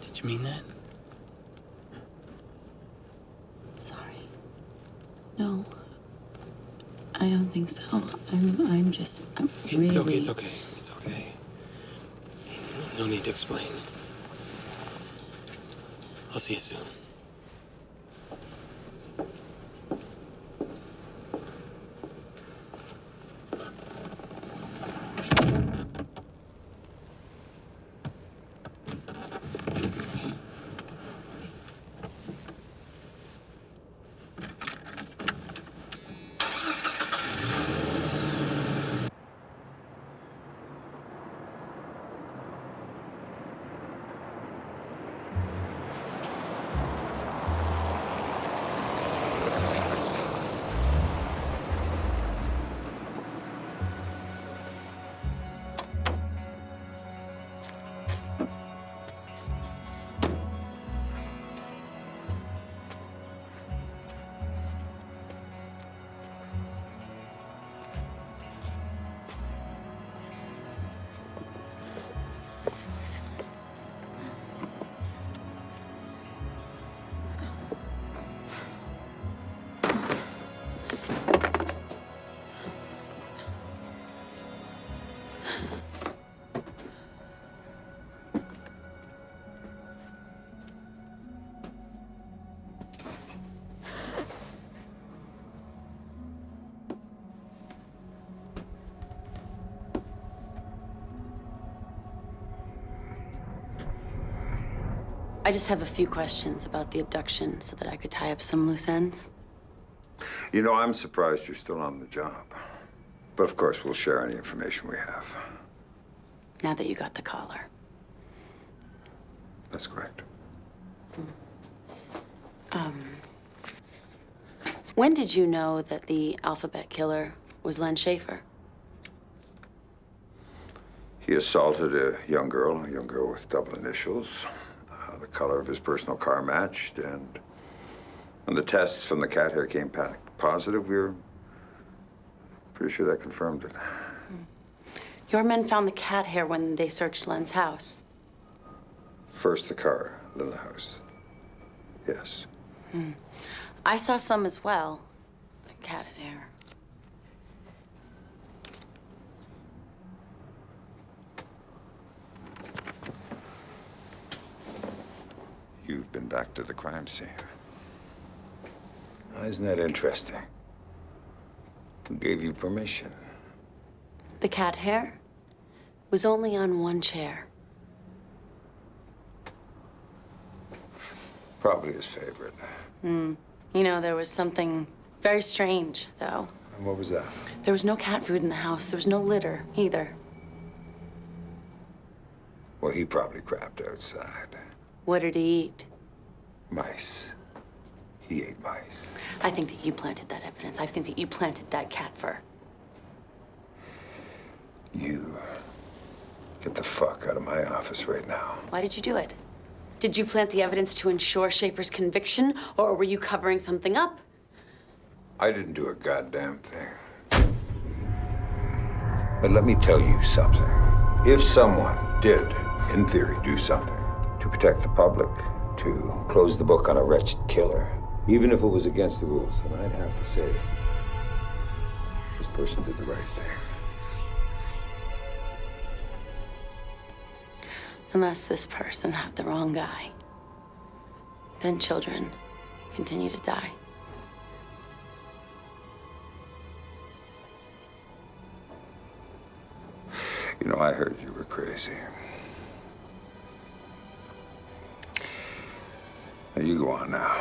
Did you mean that? Sorry. No. I don't think so. I'm really... It's okay, it's okay. It's okay. No need to explain. I'll see you soon. I just have a few questions about the abduction so that I could tie up some loose ends. You know, I'm surprised you're still on the job. But of course, we'll share any information we have. Now that you got the collar. That's correct. When did you know that the alphabet killer was Len Schaefer? He assaulted a young girl with double initials. The color of his personal car matched, and when the tests from the cat hair came back positive, we were pretty sure that confirmed it. Your men found the cat hair when they searched Len's house. First the car, then the house. Yes. I saw some as well. The cat hair. You've been back to the crime scene. Now, isn't that interesting? Who gave you permission? The cat hair was only on one chair. Probably his favorite. You know, there was something very strange, though. And what was that? There was no cat food in the house. There was no litter, either. Well, he probably crapped outside. What did he eat? Mice. He ate mice. I think that you planted that evidence. I think that you planted that cat fur. You get the fuck out of my office right now. Why did you do it? Did you plant the evidence to ensure Schaefer's conviction, or were you covering something up? I didn't do a goddamn thing. But let me tell you something. If someone did, in theory, do something to protect the public, to close the book on a wretched killer, even if it was against the rules, then I'd have to say it was person did the right thing. Unless this person had the wrong guy. Then children continue to die. You know, I heard you were crazy. Now you go on now.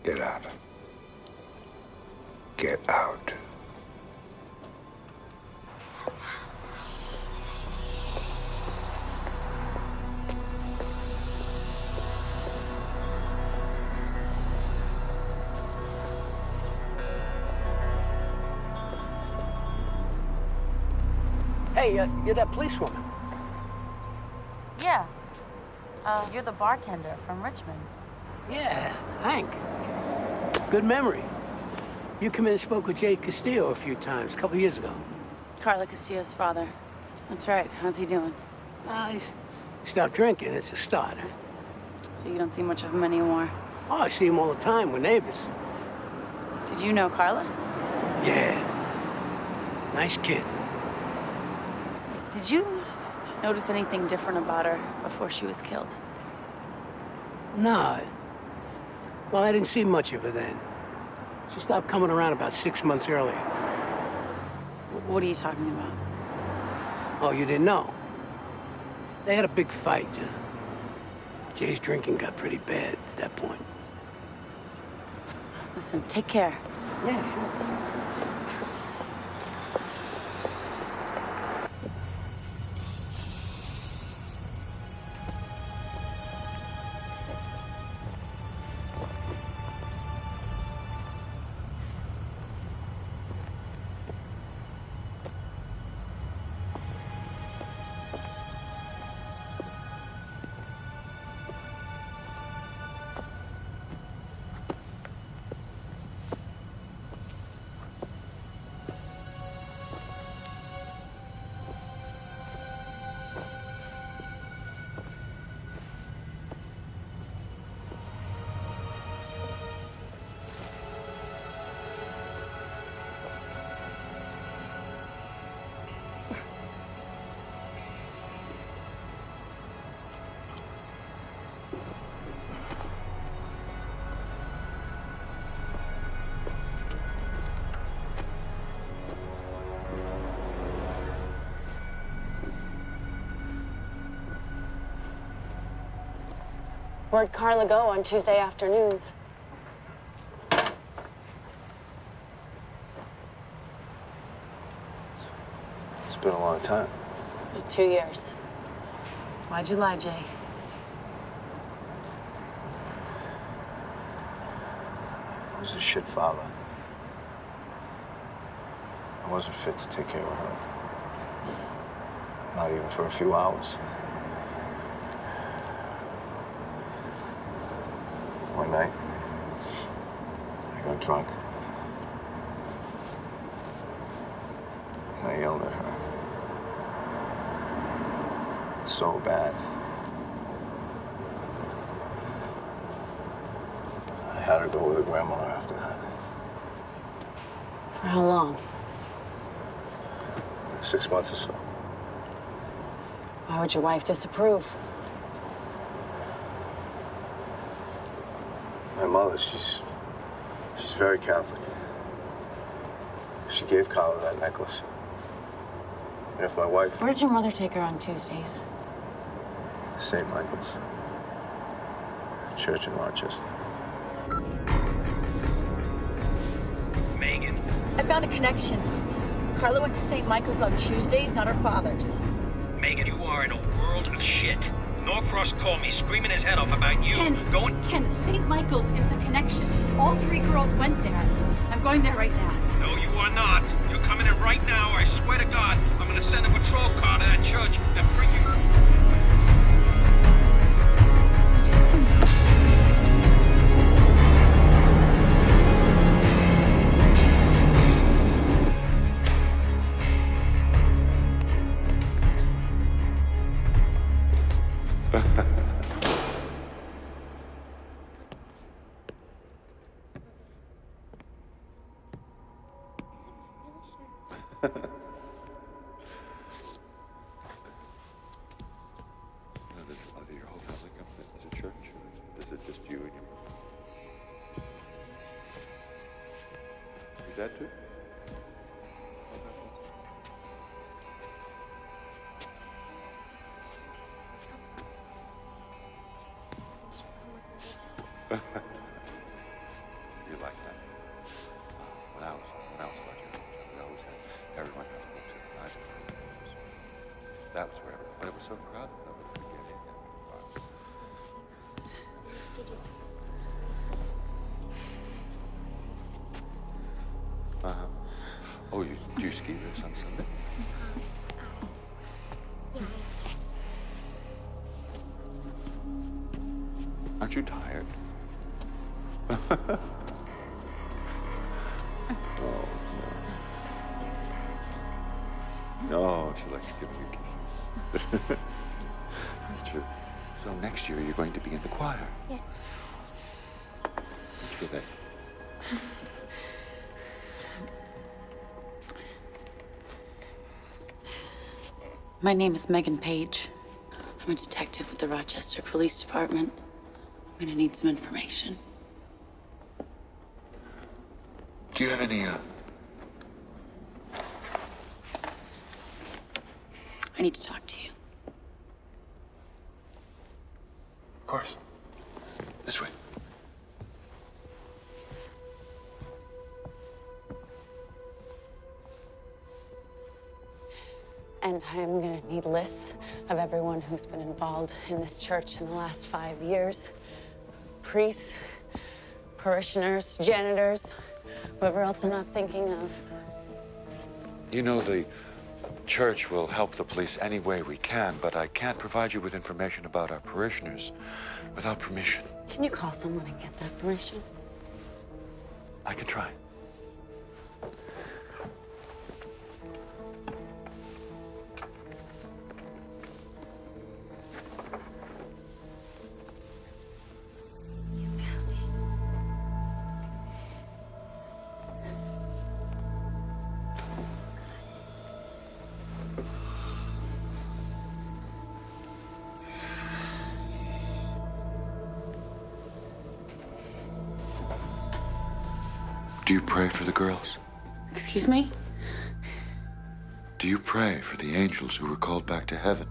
Get out. Get out. Hey, you're that policewoman. Yeah. You're the bartender from Richmond's. Yeah, Hank. Good memory. You come in and spoke with Jade Castillo a few times, a couple years ago. Carla Castillo's father. That's right. How's he doing? He stopped drinking. It's a start. So you don't see much of him anymore? Oh, I see him all the time. We're neighbors. Did you know Carla? Yeah. Nice kid. Did you notice anything different about her before she was killed? No. Well, I didn't see much of her then. She stopped coming around about 6 months earlier. What are you talking about? Oh, you didn't know? They had a big fight. Jay's drinking got pretty bad at that point. Listen, take care. Yeah, sure. Where'd Carla go on Tuesday afternoons? It's been a long time. 2 years. Why'd you lie, Jay? I was a shit father. I wasn't fit to take care of her. Not even for a few hours. One night, I got drunk. And I yelled at her. So bad. I had her go with her grandmother after that. For how long? 6 months or so. Why would your wife disapprove? My mother, she's very Catholic. She gave Carla that necklace. And if my wife... Where did your mother take her on Tuesdays? St. Michael's. Church in Rochester. Megan. I found a connection. Carla went to St. Michael's on Tuesdays, not her father's. Megan, you are in a world of shit. Norcross called me screaming his head off about you. Ken, St. Michael's is the connection. All 3 girls went there. I'm going there right now. No, you are not. You're coming in right now. I swear to God, I'm gonna send a patrol car to that church and bring you... That too? You like that? When I was like that, we always had everyone has books in the library. That was where everyone, but it was so crowded, nobody could get in. Oh, you ski this on Sunday? Aren't you tired? Oh, no, she likes giving you kisses. That's true. So next year you're going to be in the choir. Yeah. Which was it? My name is Megan Page. I'm a detective with the Rochester Police Department. I'm gonna need some information. Do you have any, I need to talk to you. Of course. This way. And I'm gonna need lists of everyone who's been involved in this church in the last 5 years. Priests, parishioners, janitors, whoever else I'm not thinking of. You know, the church will help the police any way we can, but I can't provide you with information about our parishioners without permission. Can you call someone and get that permission? I can try. Do you pray for the girls? Excuse me? Do you pray for the angels who were called back to heaven?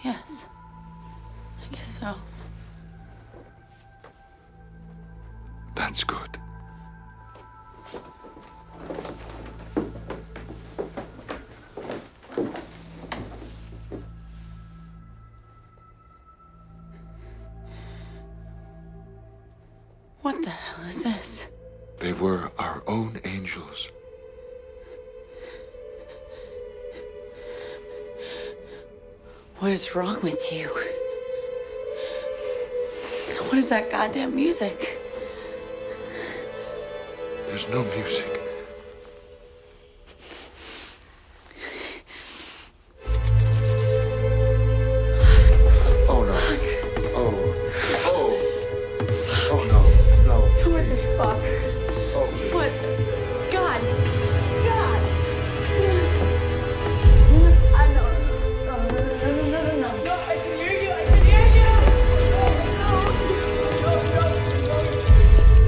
Yes. I guess so. That's good. What the hell is this? They were our own angels. What is wrong with you? What is that goddamn music? There's no music. Oh no. Oh. Oh. Oh no. No. What the fuck? Oh. What? God. God. I know. No. I can hear you. I can hear you. No. I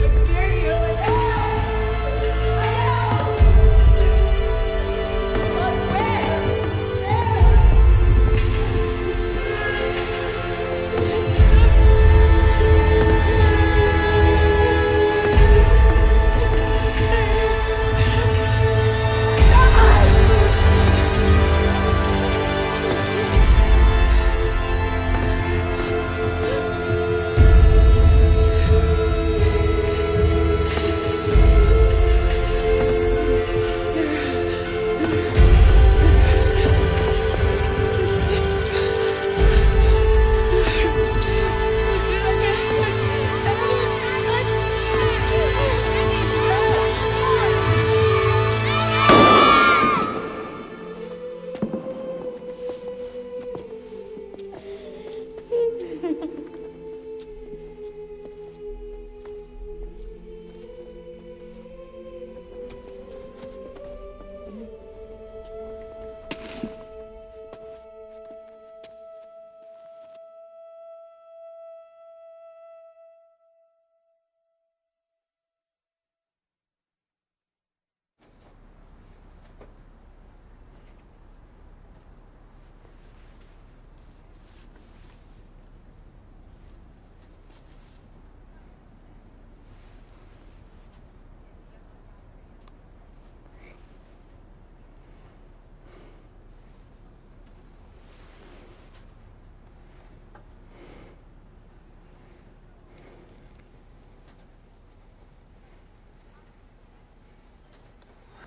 can hear you.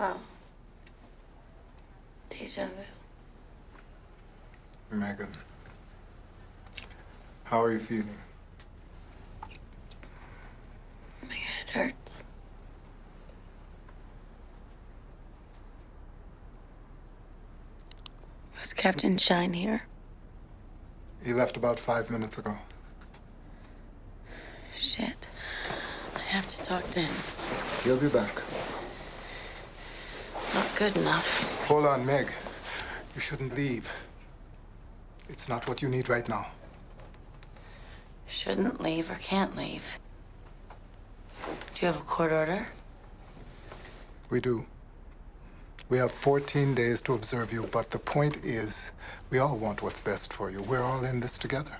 Oh. Deja vu. Megan, how are you feeling? My head hurts. Was Captain Shine here? He left about 5 minutes ago. Shit. I have to talk to him. He'll be back. Not good enough. Hold on, Meg. You shouldn't leave. It's not what you need right now. Shouldn't leave or can't leave. Do you have a court order? We do. We have 14 days to observe you, but the point is, we all want what's best for you. We're all in this together.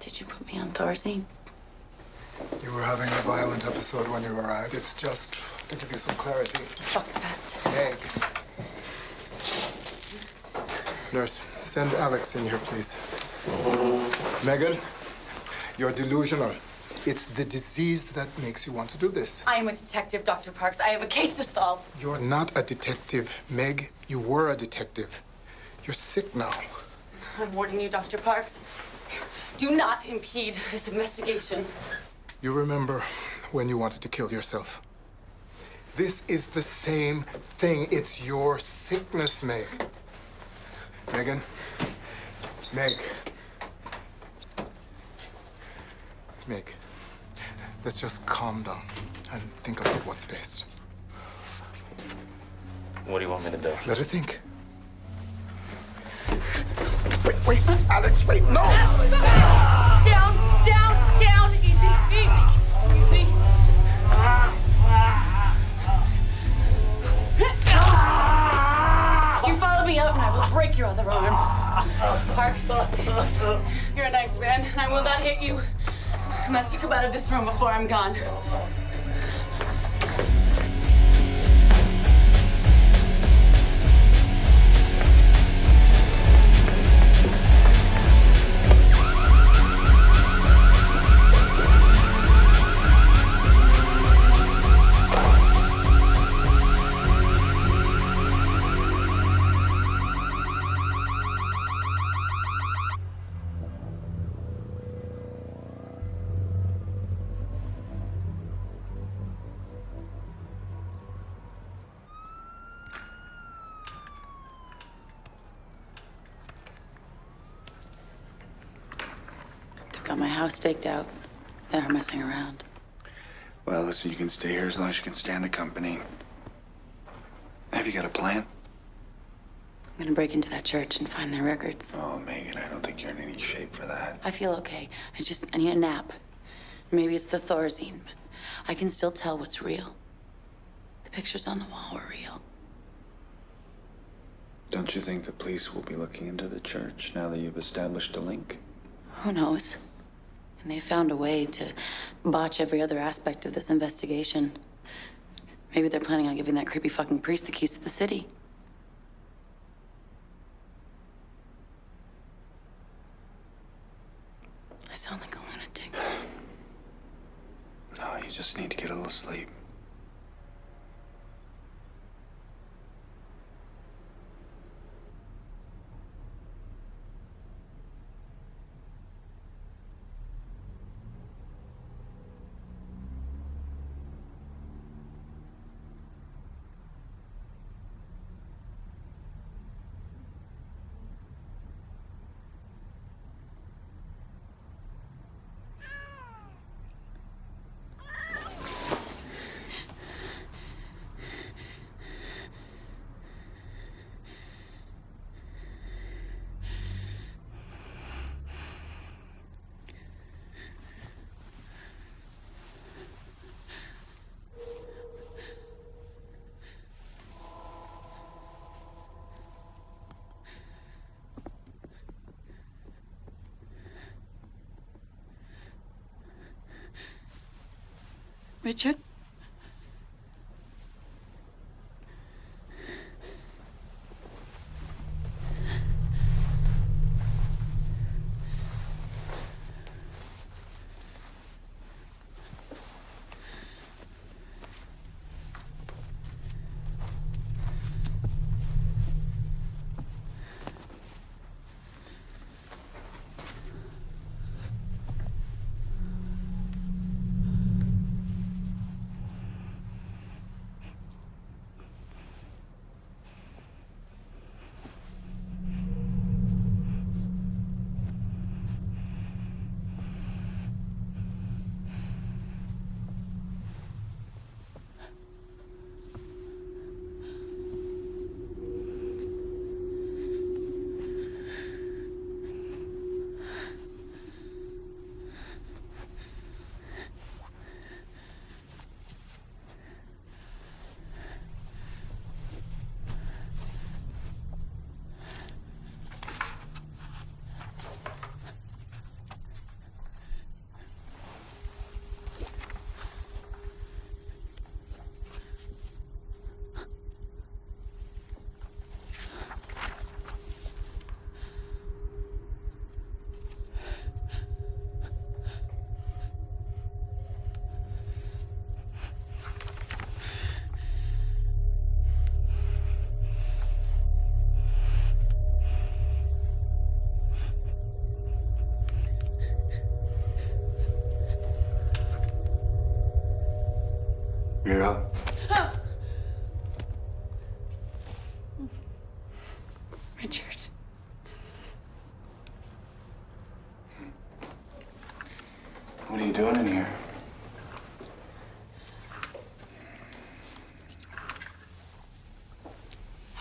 Did you put me on Thorazine? You were having a violent episode when you arrived. It's just to give you some clarity. Fuck that. Meg. Nurse, send Alex in here, please. Megan, you're delusional. It's the disease that makes you want to do this. I am a detective, Dr. Parks. I have a case to solve. You're not a detective, Meg. You were a detective. You're sick now. I'm warning you, Dr. Parks. Do not impede this investigation. You remember when you wanted to kill yourself? This is the same thing. It's your sickness, Meg. Megan. Meg. Meg. Let's just calm down and think about what's best. What do you want me to do? Let her think. Wait, Alex, wait, no! Down, down, down. Easy, easy, easy. You follow me out and I will break your other arm. Parks, you're a nice man and I will not hit you unless you come out of this room before I'm gone. Got my house staked out. They're messing around. Well, listen, you can stay here as long as you can stand the company. Have you got a plan? I'm gonna break into that church and find their records. Oh, Megan, I don't think you're in any shape for that. I feel okay. I need a nap. Maybe it's the Thorazine, but I can still tell what's real. The pictures on the wall were real. Don't you think the police will be looking into the church now that you've established a link? Who knows? And they found a way to botch every other aspect of this investigation. Maybe they're planning on giving that creepy fucking priest the keys to the city. I sound like a lunatic. No, you just need to get a little sleep. Richard?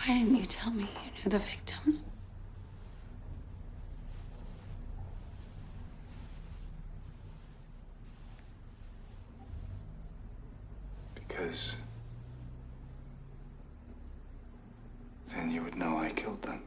Why didn't you tell me you knew the victims? Because then you would know I killed them.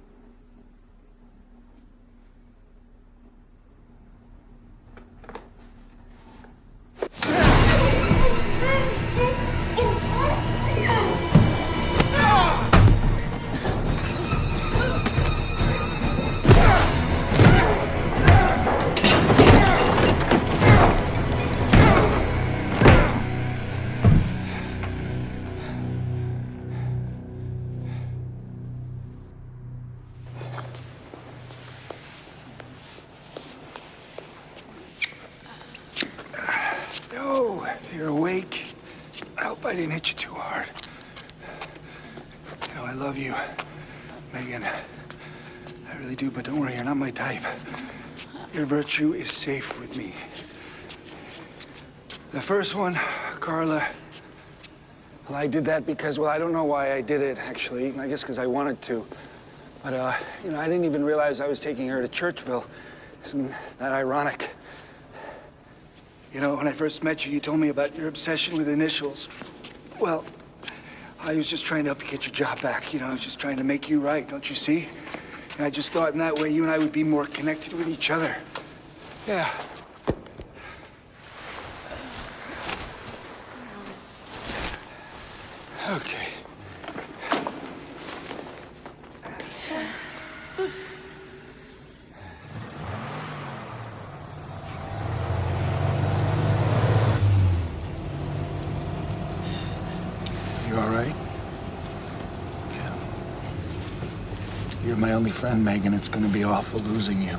No, you're awake. I hope I didn't hit you too hard. You know, I love you, Megan. I really do, but don't worry, you're not my type. Your virtue is safe with me. The first one, Carla, well, I did that because, well, I don't know why I did it, actually. I guess because I wanted to. But, you know, I didn't even realize I was taking her to Churchville. Isn't that ironic? You know, when I first met you, you told me about your obsession with initials. Well, I was just trying to help you get your job back. You know, I was just trying to make you right, don't you see? And I just thought in that way you and I would be more connected with each other. Yeah. Okay. You all right? Yeah. You're my only friend, Megan. It's gonna be awful losing you.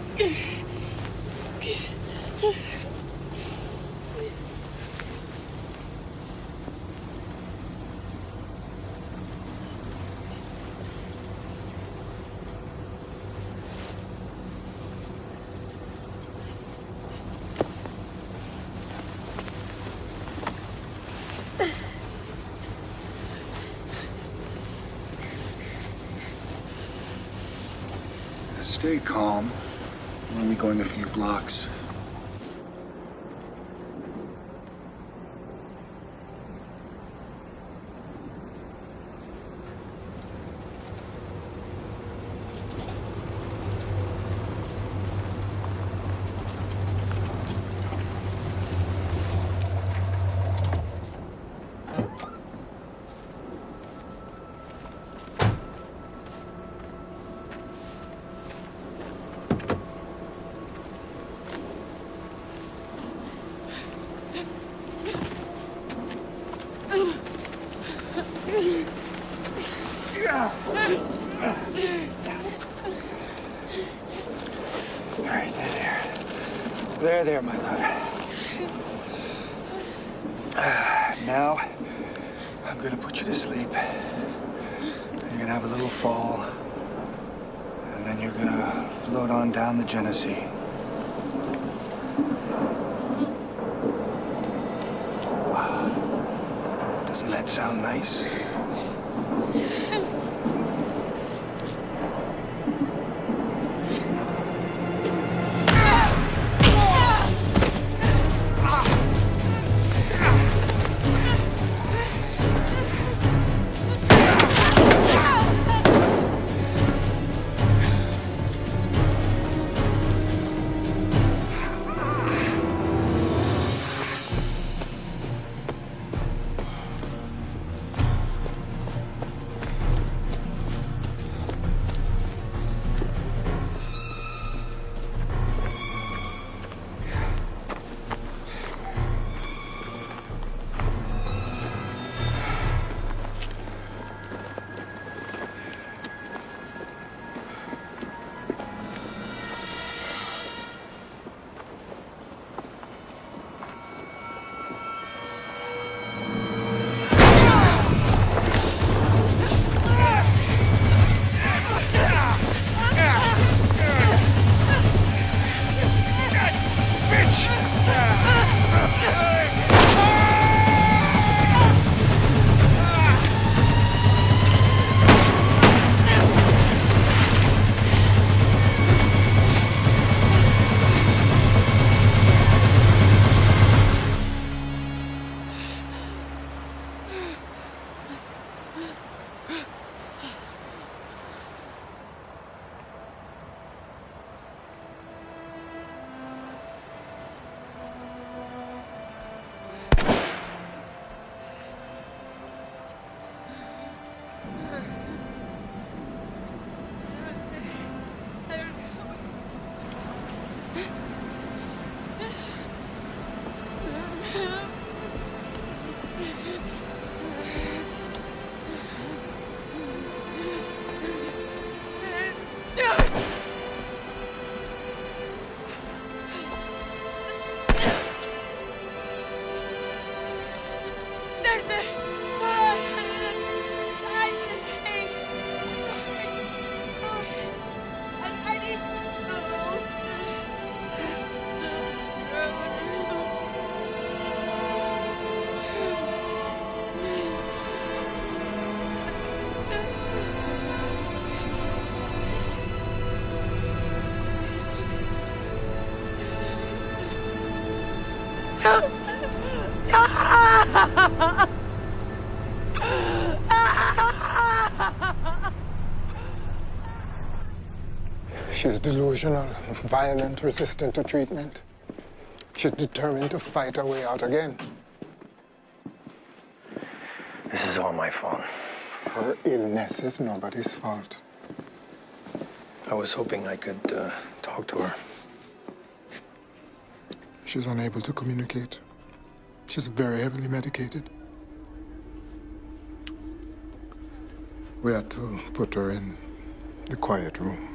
Stay calm. We're only going a few blocks. All right, there, my love. Now, I'm gonna put you to sleep. You're gonna have a little fall, and then you're gonna float on down the Genesee. Wow. Doesn't that sound nice? She's delusional, violent, resistant to treatment. She's determined to fight her way out again. This is all my fault. Her illness is nobody's fault. I was hoping I could talk to her. She's unable to communicate. She's very heavily medicated. We had to put her in the quiet room.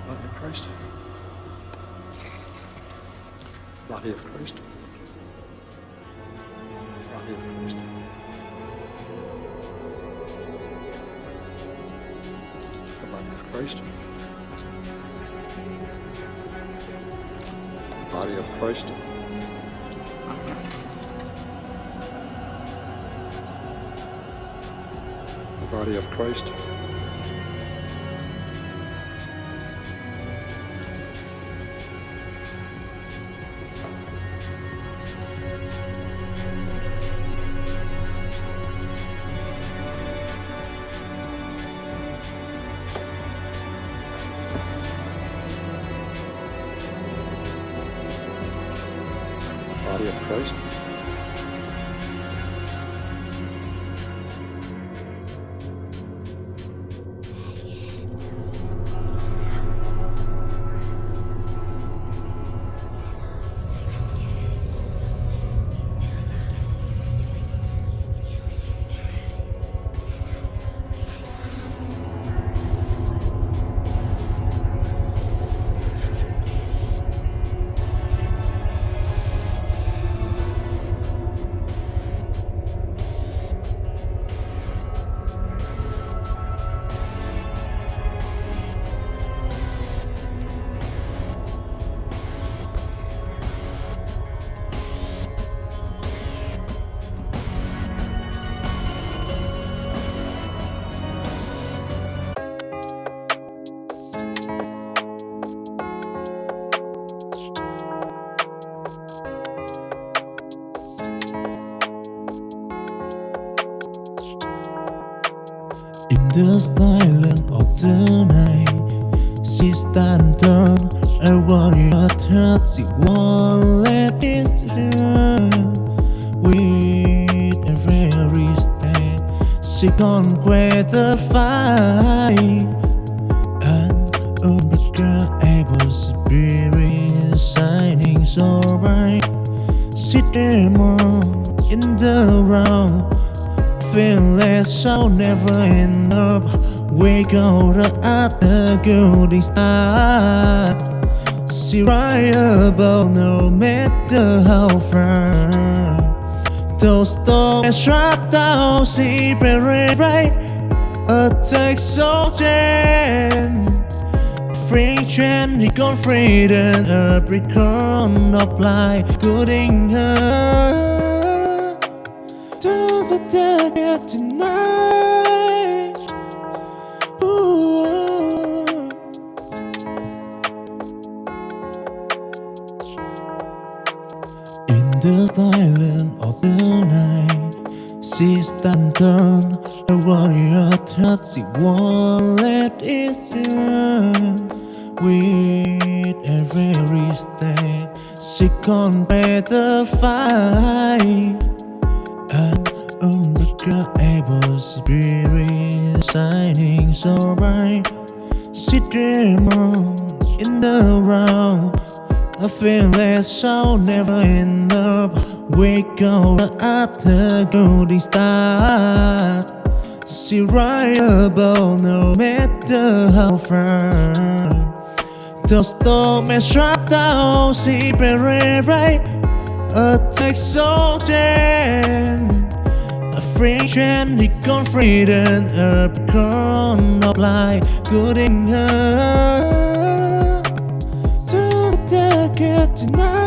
Body of Christ. Body of Christ. Body of Christ. The body of Christ. The body of Christ. The body of Christ. Body of Christ. In the silence of the night, she stands tall, a warrior threat. She won't let it turn. With every step, she conquers the fight. An unbreakable spirit shining so bright. She demon in the round. Fearless shall never end up. Wake out at the golden start. She rise above no matter how far. Those storms shut down, she brave right. Attack so gentle. Friction, he got freedom. A beacon of light, guiding her. Does it dare tonight? Ooh. In the silence of the night, she stands tall, a warrior threat. She won't let it turn. With every step, she can better fight. And undescribable spirit shining so bright. She dream on in the round. I feel that so never end up. Wake up at the golden start. She right above no matter how far. The storm is shut down, she very right. A take so gen. A friction, he gone freedom. A become of light, good in her. To the get tonight.